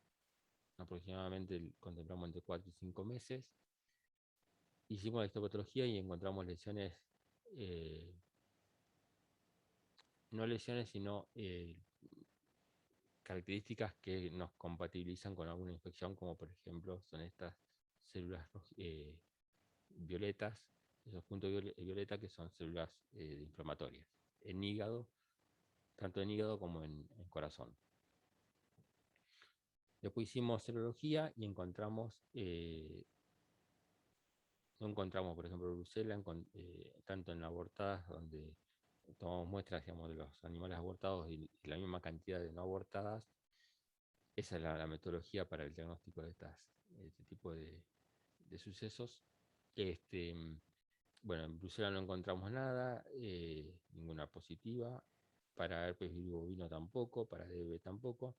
Aproximadamente contemplamos entre 4 y 5 meses. Hicimos la histopatología y encontramos lesiones, no lesiones, sino características que nos compatibilizan con alguna infección, como por ejemplo son estas células violetas, esos puntos violetas que son células inflamatorias, en hígado, tanto en hígado como en corazón. Después hicimos serología y encontramos, no encontramos, por ejemplo, brucela, tanto en abortadas, donde tomamos muestras, digamos, de los animales abortados y la misma cantidad de no abortadas. Esa es la metodología para el diagnóstico de este tipo de sucesos. Bueno, en brucela no encontramos nada, ninguna positiva. Para herpes virus bovino tampoco, para DB tampoco.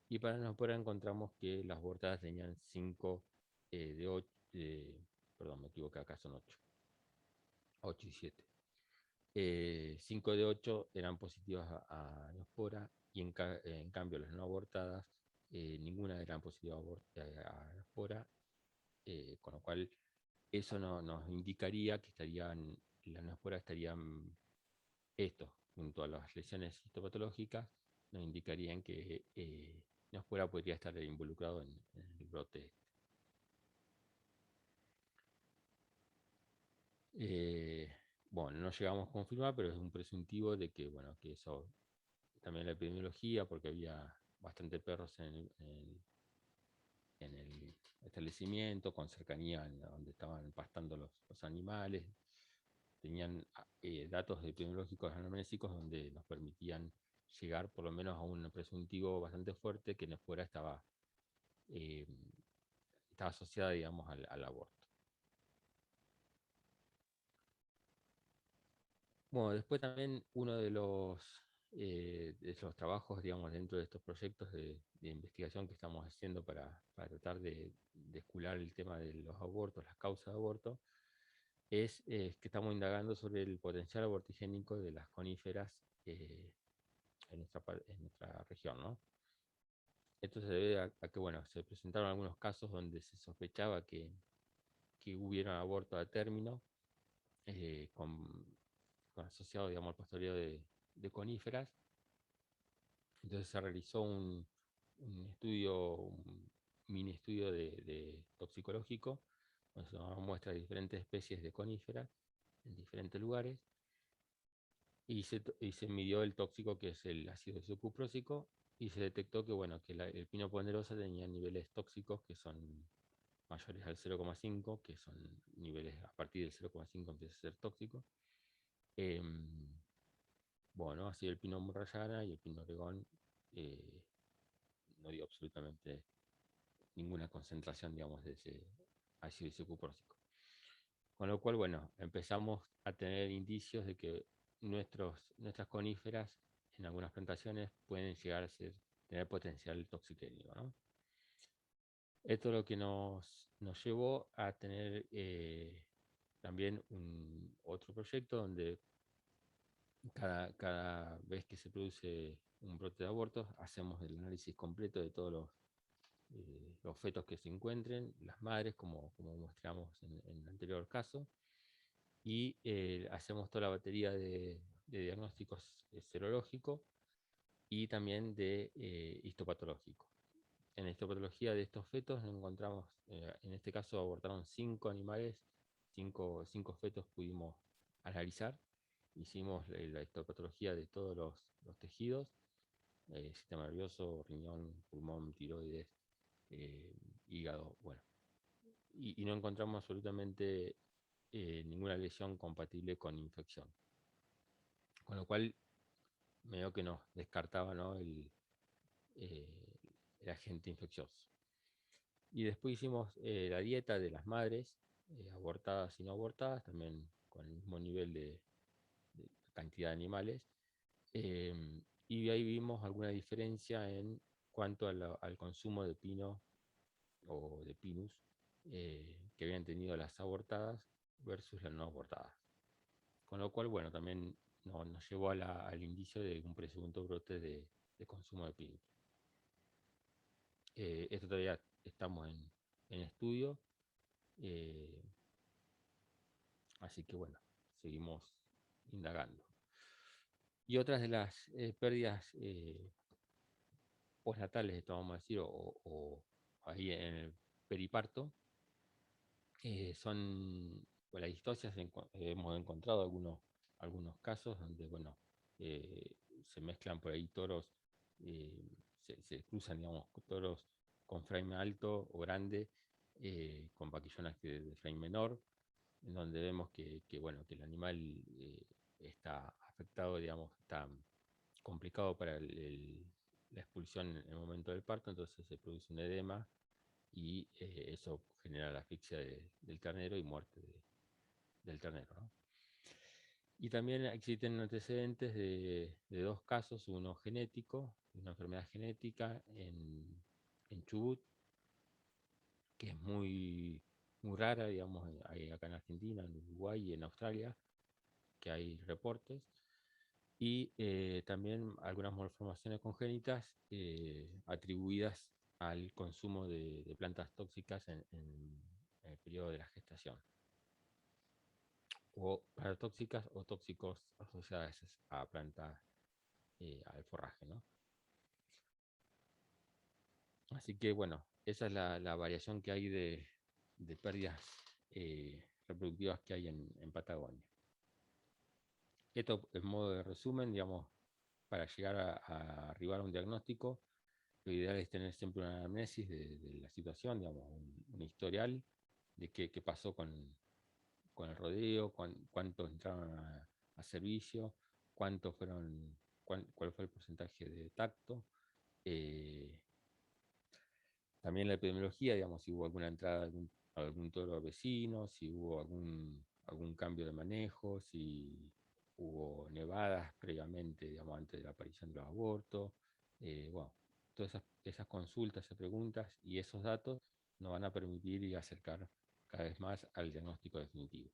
Y para nosotros encontramos que las abortadas tenían 5 de 8, perdón, me equivoqué, acá son 8 y 7. 5 de 8 eran positivas a Neospora y en cambio las no abortadas, ninguna eran positivas a Neospora, con lo cual eso nos indicaría que las Neospora estarían, esto, junto a las lesiones histopatológicas, nos indicarían que Neospora podría estar involucrado en el brote. Bueno, no llegamos a confirmar, pero es un presuntivo de que, bueno, que eso también la epidemiología, porque había bastante perros en el establecimiento, con cercanía donde estaban pastando los animales. Tenían datos epidemiológicos anamnésicos donde nos permitían llegar por lo menos a un presuntivo bastante fuerte que fuera estaba asociada, digamos, al aborto. Bueno, después también uno de los trabajos, digamos, dentro de estos proyectos de investigación que estamos haciendo para tratar de escular el tema de los abortos, las causas de aborto, es que estamos indagando sobre el potencial abortigénico de las coníferas en nuestra región, ¿no? Esto se debe a que, bueno, se presentaron algunos casos donde se sospechaba que hubiera aborto a término con asociado, digamos, al pastoreo de coníferas. Entonces se realizó un estudio, un mini estudio de toxicológico, donde se tomaron muestras de diferentes especies de coníferas en diferentes lugares, y se midió el tóxico, que es el ácido isocuprósico, y se detectó que, bueno, que el pino ponderosa tenía niveles tóxicos que son mayores al 0,5, que son niveles a partir del 0,5 empieza a ser tóxico. Bueno, así el pino murrayana y el pino oregón no dio absolutamente ninguna concentración, digamos, de ese ácido isocuprósico. Con lo cual, bueno, empezamos a tener indicios de que nuestras coníferas en algunas plantaciones pueden llegar a tener potencial toxiquénico, ¿no? Esto es lo que nos llevó a tener también otro proyecto donde cada vez que se produce un brote de abortos, hacemos el análisis completo de todos los fetos que se encuentren, las madres, como mostramos en el anterior caso, y hacemos toda la batería de diagnósticos serológicos y también de histopatológico. En la histopatología de estos fetos encontramos, en este caso abortaron 5 animales, 5 fetos pudimos analizar. Hicimos la histopatología de todos los tejidos, sistema nervioso, riñón, pulmón, tiroides, hígado, bueno. Y no encontramos absolutamente ninguna lesión compatible con infección. Con lo cual, medio que nos descartaba, ¿no?, el agente infeccioso. Y después hicimos la dieta de las madres, abortadas y no abortadas, también con el mismo nivel de cantidad de animales. Y ahí vimos alguna diferencia en cuanto al consumo de pino o de pinus que habían tenido las abortadas versus las no abortadas. Con lo cual, bueno, también nos llevó al indicio de un presunto brote de consumo de pinus. Esto todavía estamos en estudio, así que bueno, seguimos indagando. Y otras de las pérdidas postnatales, vamos a decir, o ahí en el periparto, son las distocias. Hemos encontrado algunos casos donde, bueno, se mezclan por ahí toros, se cruzan, digamos, toros con frame alto o grande, con vaquillonas de frame menor, en donde vemos bueno, que el animal está afectado, digamos, está complicado para la expulsión en el momento del parto, entonces se produce un edema y eso genera la asfixia del ternero y muerte del ternero, ¿no? Y también existen antecedentes de 2 casos, uno genético, una enfermedad genética en Chubut, que es muy rara, digamos, hay acá en Argentina, en Uruguay y en Australia, que hay reportes, y también algunas malformaciones congénitas atribuidas al consumo de plantas tóxicas en el periodo de la gestación, o paratóxicas o tóxicos asociadas a plantas, al forraje, ¿no? Así que bueno, esa es la variación que hay de pérdidas reproductivas que hay en Patagonia. Esto en modo de resumen, digamos, para llegar a arribar a un diagnóstico, lo ideal es tener siempre una anamnesis de la situación, digamos, un historial de qué pasó con el rodeo, cuántos entraron a servicio, cuál fue el porcentaje de tacto. También la epidemiología, digamos, si hubo alguna entrada de algún toro vecino, si hubo algún cambio de manejo, si hubo nevadas previamente, digamos, antes de la aparición de los abortos. Bueno, todas esas consultas, esas preguntas y esos datos nos van a permitir ir a acercar cada vez más al diagnóstico definitivo.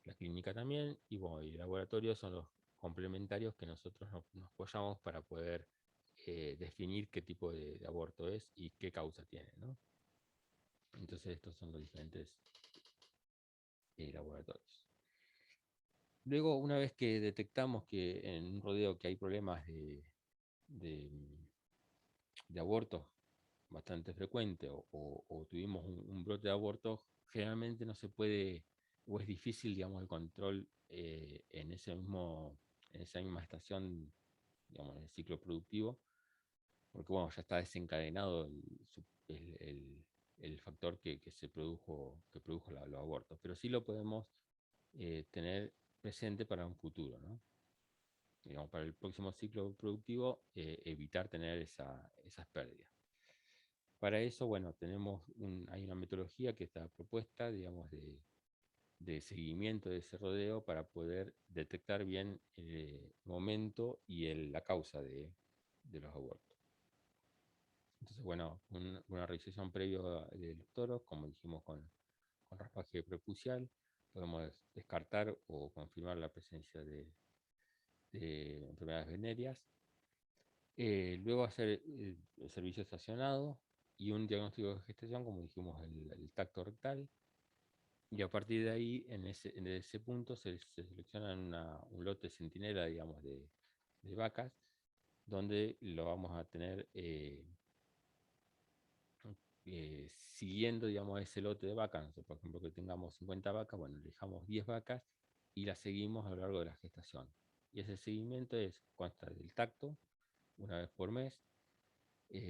La clínica también, y bueno, y el laboratorio son los complementarios que nosotros nos apoyamos para poder definir qué tipo de aborto es y qué causa tiene, ¿no? Entonces estos son los diferentes laboratorios. Luego, una vez que detectamos que en un rodeo que hay problemas de, de abortos bastante frecuentes o tuvimos un brote de abortos, generalmente no se puede o es difícil, digamos, el control en esa misma estación, digamos, en el ciclo productivo, porque bueno, ya está desencadenado el factor que produjo los abortos, pero sí lo podemos tener presente para un futuro, ¿no? Digamos, para el próximo ciclo productivo, evitar tener esas pérdidas. Para eso, bueno, hay una metodología que está propuesta, digamos, de seguimiento de ese rodeo para poder detectar bien el momento y la causa de los abortos. Entonces, bueno, una realización previa de los toros, como dijimos con raspaje prepucial, podemos descartar o confirmar la presencia de enfermedades venéreas. Luego hacer el servicio estacionado y un diagnóstico de gestación, como dijimos, el tacto rectal. Y a partir de ahí, en ese punto, se selecciona un lote centinela, digamos, de vacas, donde lo vamos a tener siguiendo, digamos, ese lote de vacas. Por ejemplo, que tengamos 50 vacas, bueno, dejamos 10 vacas y las seguimos a lo largo de la gestación. Y ese seguimiento consta del tacto, una vez por mes,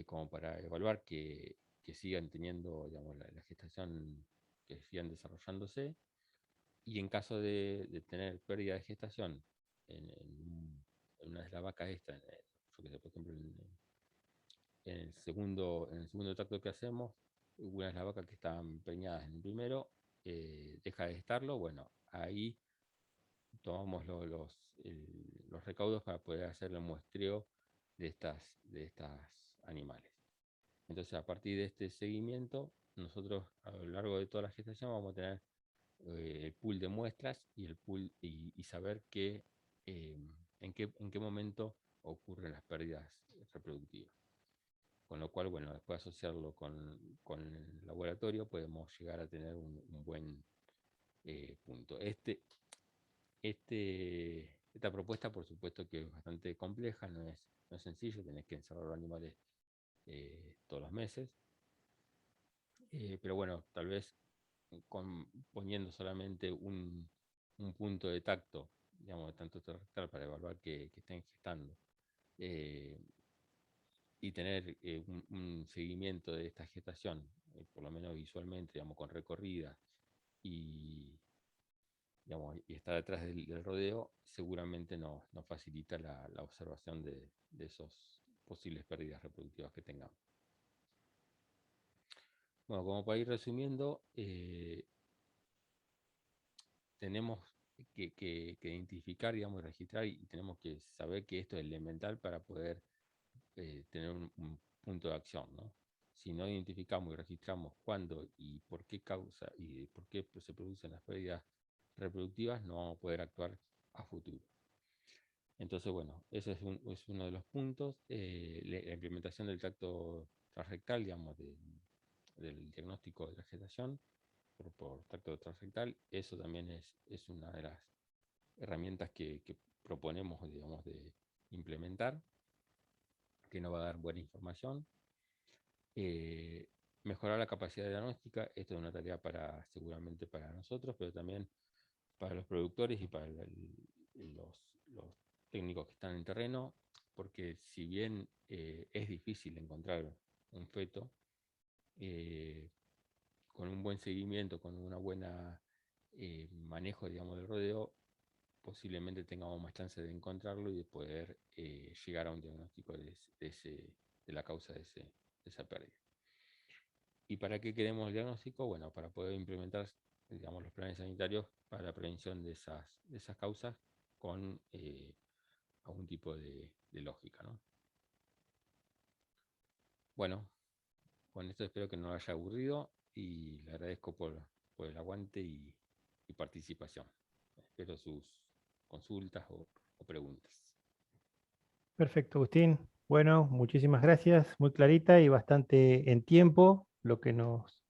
como para evaluar que sigan teniendo, digamos, la gestación, que sigan desarrollándose. Y en caso de tener pérdida de gestación en una de las vacas estas, yo que sé, por ejemplo, en el segundo tacto que hacemos, una de las vacas que estaban preñadas en el primero deja de estarlo, bueno, ahí tomamos los recaudos para poder hacer el muestreo de estas animales. Entonces, a partir de este seguimiento, nosotros a lo largo de toda la gestación vamos a tener el pool de muestras y saber en qué momento ocurren las pérdidas reproductivas. Con lo cual, bueno, después de asociarlo con el laboratorio, podemos llegar a tener un buen punto. Esta propuesta, por supuesto, que es bastante compleja, no es sencillo, tenés que encerrar los animales todos los meses. Pero bueno, tal vez poniendo solamente un punto de tacto, digamos, de tanto rectal para evaluar que estén gestando, y tener un seguimiento de esta gestación, por lo menos visualmente, digamos, con recorridas y, digamos, y estar detrás del rodeo, seguramente nos facilita la observación de esos posibles pérdidas reproductivas que tengamos. Bueno, como para ir resumiendo, tenemos que identificar, digamos, registrar y tenemos que saber que esto es elemental para poder tener un punto de acción, ¿no? Si no identificamos y registramos cuándo y por qué causa y por qué se producen las pérdidas reproductivas, no vamos a poder actuar a futuro. Entonces, bueno, ese es uno de los puntos. La implementación del tracto transrectal, digamos, del diagnóstico de la gestación por tracto transrectal, eso también es una de las herramientas que proponemos, digamos, de implementar, que nos va a dar buena información. Mejorar la capacidad diagnóstica, esto es una tarea seguramente para nosotros, pero también para los productores y para los técnicos que están en terreno, porque si bien es difícil encontrar un feto, con un buen seguimiento, con una buena manejo, digamos, del rodeo, posiblemente tengamos más chance de encontrarlo y de poder llegar a un diagnóstico de la causa de esa pérdida. ¿Y para qué queremos el diagnóstico? Bueno, para poder implementar, digamos, los planes sanitarios para la prevención de esas causas con algún tipo de lógica, ¿no? Bueno, con esto espero que no lo haya aburrido y le agradezco por el aguante y participación. Espero sus consultas o preguntas. Perfecto, Agustín. Bueno, muchísimas gracias. Muy clarita y bastante en tiempo, lo que nos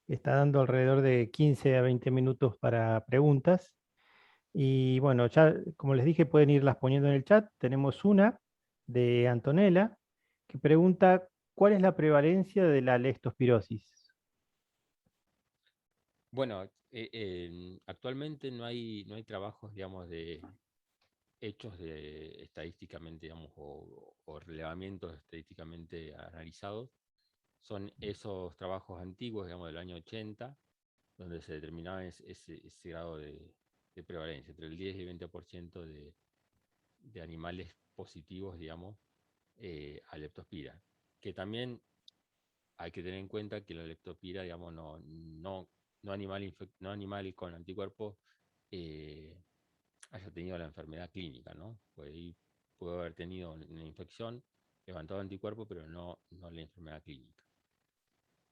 está dando alrededor de 15 a 20 minutos para preguntas. Y bueno, ya como les dije, pueden irlas poniendo en el chat. Tenemos una de Antonella que pregunta, ¿cuál es la prevalencia de la leptospirosis? Bueno, actualmente no hay trabajos, digamos, hechos estadísticamente, digamos, o relevamientos estadísticamente analizados. Son esos trabajos antiguos, digamos, del año 80, donde se determinaba ese grado de prevalencia, entre el 10 y el 20% de animales positivos, digamos, a leptospira. Que también hay que tener en cuenta que la leptospira, digamos, no animal con anticuerpos eh, haya tenido la enfermedad clínica, ¿no? Pues ahí pudo haber tenido una infección, levantado anticuerpos, pero no la enfermedad clínica.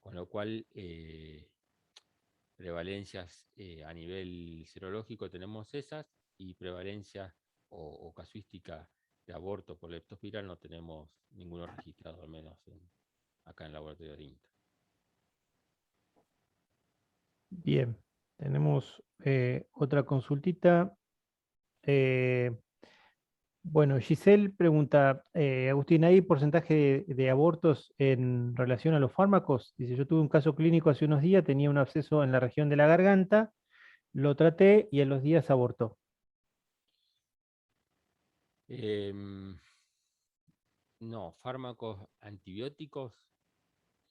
Con lo cual, prevalencias a nivel serológico tenemos esas, y prevalencias o casuística de aborto por leptospira no tenemos ninguno registrado, al menos acá en el laboratorio de INTA. Bien, tenemos otra consultita. Eh, bueno, Giselle pregunta, Agustín, ¿hay porcentaje de abortos en relación a los fármacos? Dice, yo tuve un caso clínico hace unos días, tenía un absceso en la región de la garganta, lo traté y en los días abortó. Em, no, fármacos antibióticos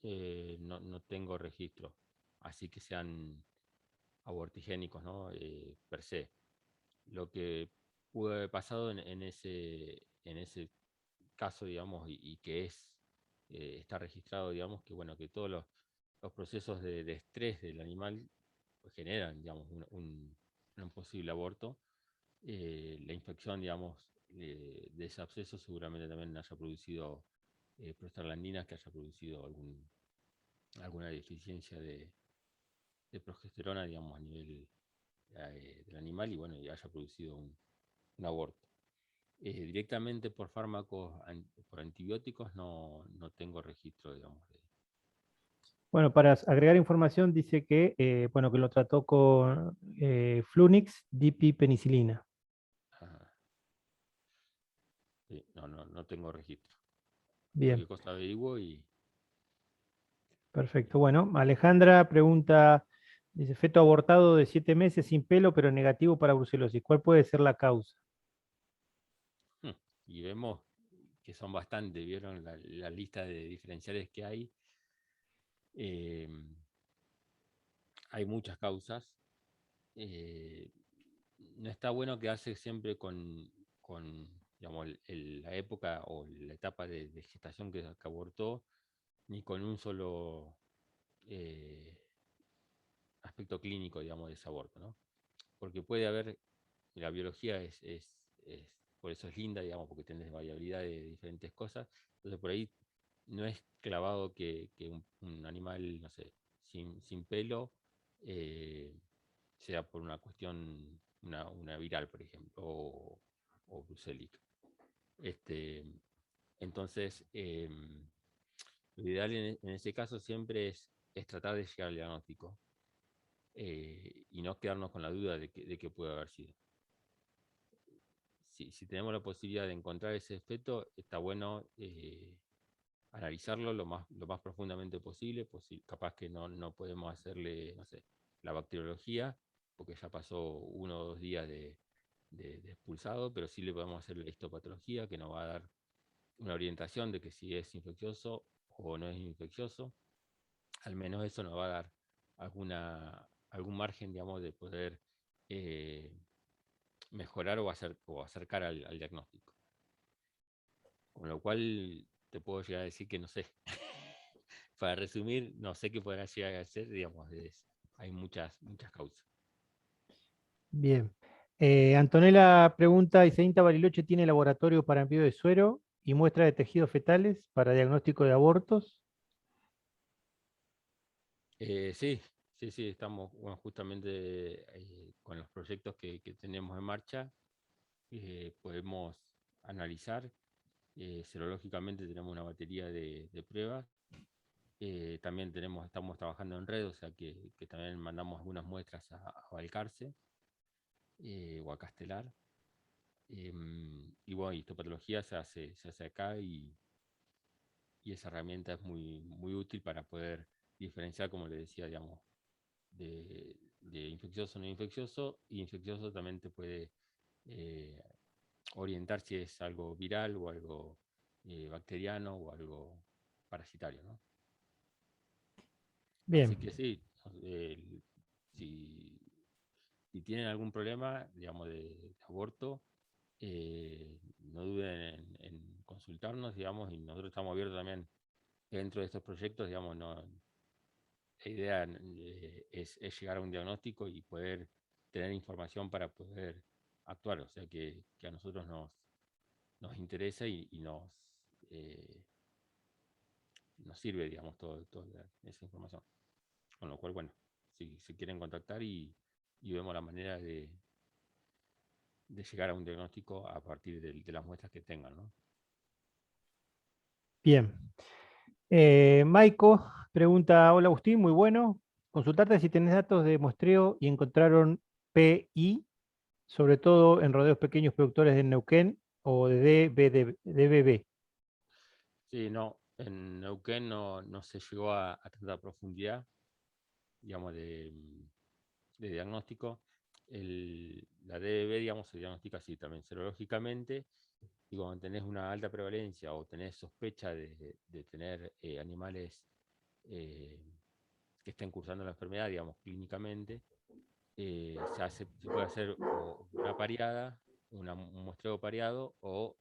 no tengo registro, así que sean abortigénicos, ¿no? Per se. Lo que pudo haber pasado en ese caso, digamos, y que está registrado, digamos, que bueno, que todos los procesos de estrés del animal pues, generan, digamos, un posible aborto. La infección, digamos, de ese absceso seguramente también haya producido prostaglandinas, que haya producido alguna deficiencia de progesterona, digamos, a nivel del animal, y bueno, y haya producido un aborto. Directamente por fármacos, por antibióticos, no tengo registro, digamos. Bueno, para agregar información dice que, bueno, que lo trató con Flunix, dipipenicilina. Ah, sí, no tengo registro. Bien, Cualquier cosa averiguo y perfecto. Bueno, Alejandra pregunta, dice, feto abortado de 7 meses sin pelo, pero negativo para brucelosis. ¿Cuál puede ser la causa? hmm, y vemos que son bastantes, vieron la lista de diferenciales que hay. Eh, Hay muchas causas. eh, no está bueno quedarse siempre con digamos, la época o la etapa de gestación que abortó, ni con un solo eh, aspecto clínico, digamos, de ese aborto, ¿no? Porque puede haber, la biología por eso es linda, digamos, porque tenés variabilidad de diferentes cosas. Entonces por ahí no es clavado que un animal, no sé, sin pelo, eh, sea por una cuestión, una viral, por ejemplo, o brucélica. Este, entonces, lo ideal en ese caso siempre es tratar de llegar al diagnóstico, y no quedarnos con la duda de que puede haber sido. Si tenemos la posibilidad de encontrar ese efecto, está bueno analizarlo lo más profundamente posible, pues si capaz que no podemos hacerle, no sé, la bacteriología, porque ya pasó 1 o 2 días de expulsado, pero sí le podemos hacer la histopatología, que nos va a dar una orientación de que si es infeccioso o no es infeccioso. Al menos eso nos va a dar algún margen, digamos, de poder eh, mejorar o acercar al diagnóstico. Con lo cual te puedo llegar a decir que no sé. Para resumir, no sé qué podrá llegar a ser, digamos, hay muchas causas. Bien. Antonella pregunta, ¿Iseín Bariloche tiene laboratorio para envío de suero y muestra de tejidos fetales para diagnóstico de abortos? Sí, sí, estamos bueno, justamente con los proyectos que tenemos en marcha, podemos analizar. Serológicamente tenemos una batería de pruebas. También estamos trabajando en red, o sea que también mandamos algunas muestras a Balcarce. o a castelar. Y bueno, histopatología se hace acá y esa herramienta es muy útil para poder diferenciar, como le decía, digamos, de infeccioso no infeccioso, y infeccioso también te puede eh, orientar si es algo viral o algo bacteriano o algo parasitario, ¿no? Así Bien, que sí, si, si tienen algún problema, digamos, de aborto, no duden en consultarnos, digamos, y nosotros estamos abiertos también dentro de estos proyectos, digamos, no, la idea es llegar a un diagnóstico y poder tener información para poder actuar, o sea que a nosotros nos interesa y eh, nos sirve, digamos, toda esa información. Con lo cual, bueno, si se quieren contactar y vemos la manera de llegar a un diagnóstico a partir de las muestras que tengan, ¿no? bien. Maiko pregunta, hola Agustín, muy bueno. Consultarte si tenés datos de muestreo y encontraron PI, sobre todo en rodeos pequeños productores de Neuquén o de DBB. Sí, no, en Neuquén no se llegó a tanta profundidad, digamos, de diagnóstico. La DBB, digamos, se diagnostica así también serológicamente, y cuando tenés una alta prevalencia o tenés sospecha de tener animales eh, que estén cursando la enfermedad, digamos, clínicamente, se puede hacer o una pareada, un muestreo pareado, o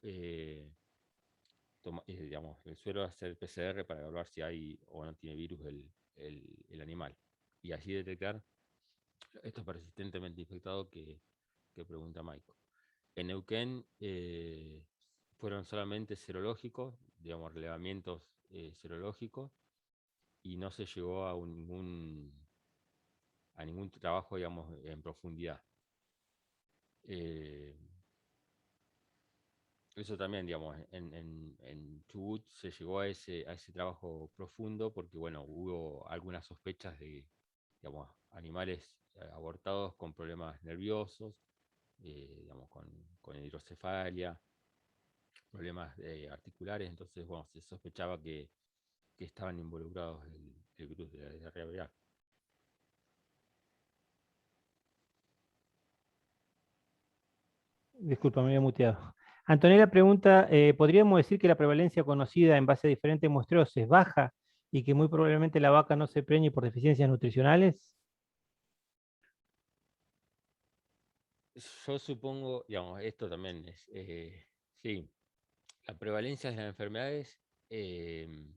digamos, el suelo hacer PCR para evaluar si hay o no tiene virus el animal. Y así detectar esto persistentemente infectado que pregunta Michael. En Neuquén fueron solamente serológicos, digamos, relevamientos serológicos, y no se llegó a ningún trabajo, digamos, en profundidad. Eh, Eso también, digamos, en Chubut se llegó a ese trabajo profundo porque, bueno, hubo algunas sospechas de, digamos, animales abortados con problemas nerviosos, digamos, con hidrocefalia, problemas articulares, entonces, bueno, se sospechaba que estaban involucrados el virus de la diarrea viral. Disculpa, me había muteado. Antonella pregunta, ¿podríamos decir que la prevalencia conocida en base a diferentes muestreos es baja y que muy probablemente la vaca no se preñe por deficiencias nutricionales? Yo supongo, digamos, esto también es, sí, la prevalencia de las enfermedades, si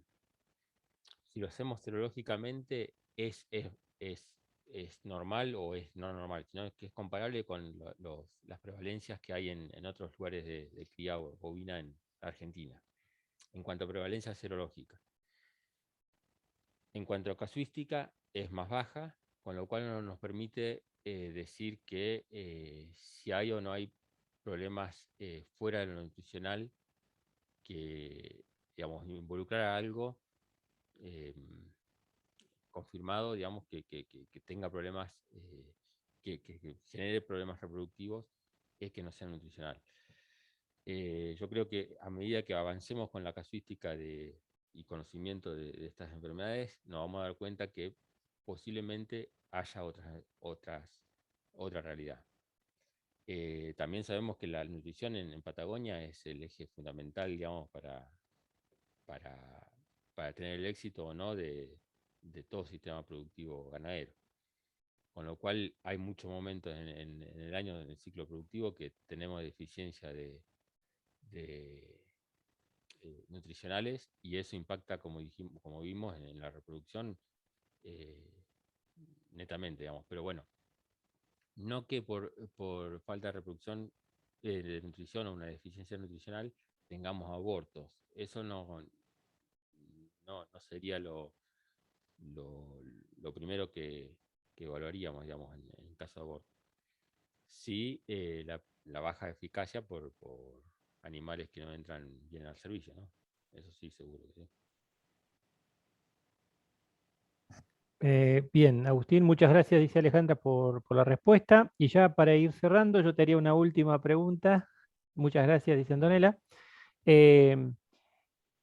lo hacemos serológicamente, es, es normal o es no normal, sino que es comparable con las prevalencias que hay en otros lugares de cría bovina en Argentina, en cuanto a prevalencia serológica. En cuanto a casuística, es más baja, con lo cual no nos permite decir que si hay o no hay problemas fuera de lo nutricional que, digamos, involucrar a algo eh, confirmado, digamos, que tenga problemas, que genere problemas reproductivos, que no sea nutricional. Yo creo que a medida que avancemos con la casuística y conocimiento de estas enfermedades, nos vamos a dar cuenta que posiblemente haya otra realidad. También sabemos que la nutrición en Patagonia es el eje fundamental, digamos, para, para tener el éxito o no de todo sistema productivo ganadero. Con lo cual hay muchos momentos en el año, en el ciclo productivo, que tenemos deficiencia de, nutricionales, y eso impacta, como dijimos, como vimos, en la reproducción eh, netamente, digamos. Pero bueno, no que por falta de reproducción de nutrición o una deficiencia nutricional tengamos abortos. Eso no sería lo, lo primero que evaluaríamos, digamos, en caso de aborto. Sí, la baja eficacia por animales que no entran bien al servicio, ¿no? Eso sí, seguro que sí. Bien, Agustín, muchas gracias, dice Alejandra, por la respuesta. Y ya para ir cerrando, yo te haría una última pregunta. Muchas gracias, dice Antonella. Eh,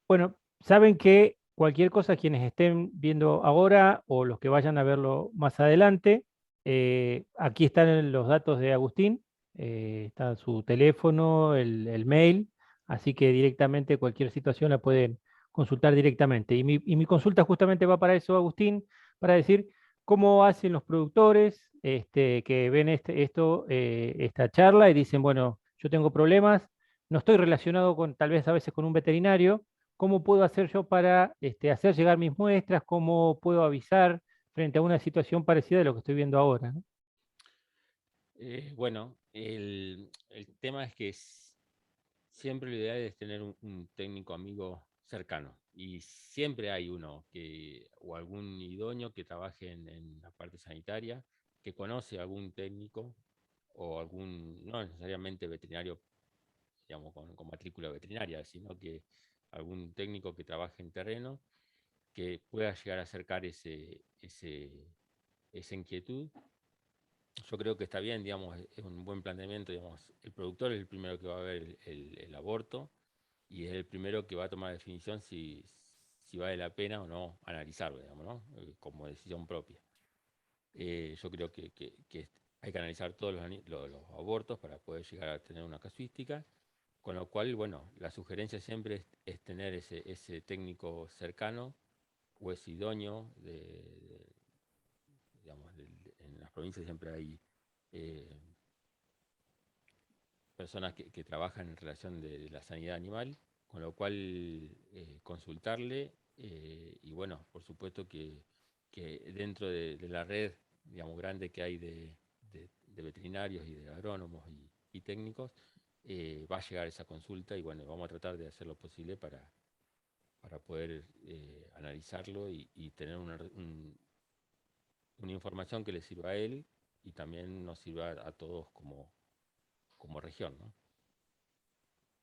bueno, saben que cualquier cosa, quienes estén viendo ahora o los que vayan a verlo más adelante, aquí están los datos de Agustín, está su teléfono, el mail, así que directamente cualquier situación la pueden consultar directamente. Y mi consulta justamente va para eso, Agustín, para decir cómo hacen los productores que ven esta charla y dicen, bueno, yo tengo problemas, no estoy relacionado con, tal vez a veces con un veterinario. ¿Cómo puedo hacer yo para hacer llegar mis muestras? ¿Cómo puedo avisar frente a una situación parecida a lo que estoy viendo ahora, ¿no? Bueno, el tema es que siempre lo ideal es tener un técnico amigo cercano. Y siempre hay uno o algún idóneo que trabaje en la parte sanitaria, que conoce a algún técnico o no necesariamente veterinario, digamos, con matrícula veterinaria, sino que algún técnico que trabaje en terreno, que pueda llegar a acercar esa inquietud. Yo creo que está bien, digamos, es un buen planteamiento, digamos, el productor es el primero que va a ver el aborto y es el primero que va a tomar definición si vale la pena o no analizarlo, digamos, ¿no? Como decisión propia. Yo creo que hay que analizar todos los abortos para poder llegar a tener una casuística, con lo cual, bueno, la sugerencia siempre es tener ese técnico cercano o ese idóneo digamos, en las provincias siempre hay eh, personas que trabajan en relación de la sanidad animal, con lo cual consultarle y bueno, por supuesto que dentro de la red, digamos, grande que hay de veterinarios y de agrónomos y técnicos, va a llegar esa consulta y bueno, vamos a tratar de hacer lo posible para poder analizarlo y tener una información que le sirva a él y también nos sirva a todos como región, ¿no?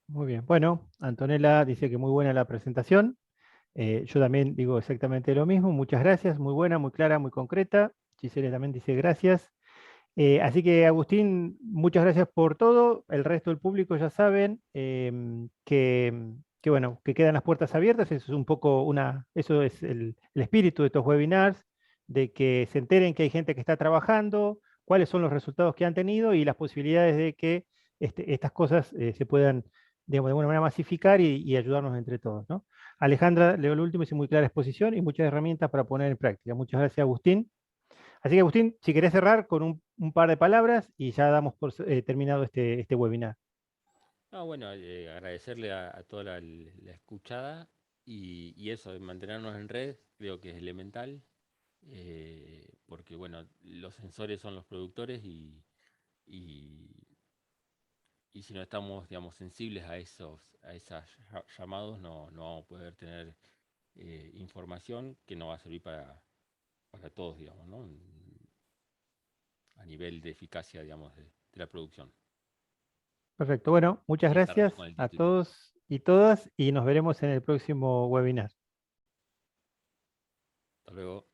Muy bien. Bueno, Antonella dice que muy buena la presentación. Yo también digo exactamente lo mismo. Muchas gracias. Muy buena, muy clara, muy concreta. Gisele también dice gracias. Así que Agustín, muchas gracias por todo. El resto del público ya saben bueno, que quedan las puertas abiertas. Eso es un poco eso es el espíritu de estos webinars, de que se enteren que hay gente que está trabajando, cuáles son los resultados que han tenido y las posibilidades de que estas cosas se puedan, digamos, de alguna manera masificar y ayudarnos entre todos, ¿no? Alejandra, leo el último, hizo muy clara exposición y muchas herramientas para poner en práctica. Muchas gracias, Agustín. Así que Agustín, si querés cerrar con un par de palabras y ya damos por terminado este webinar. Bueno, agradecerle a toda la escuchada y eso, de mantenernos en red, creo que es elemental, porque bueno, los sensores son los productores y, y si no estamos, digamos, sensibles a esos llamados, no vamos a poder tener información que nos va a servir para todos, digamos, ¿no? A nivel de eficacia, digamos, de la producción. Perfecto. Bueno, muchas Y cerramos gracias con el a título. todos y todas y nos veremos en el próximo webinar. Hasta luego.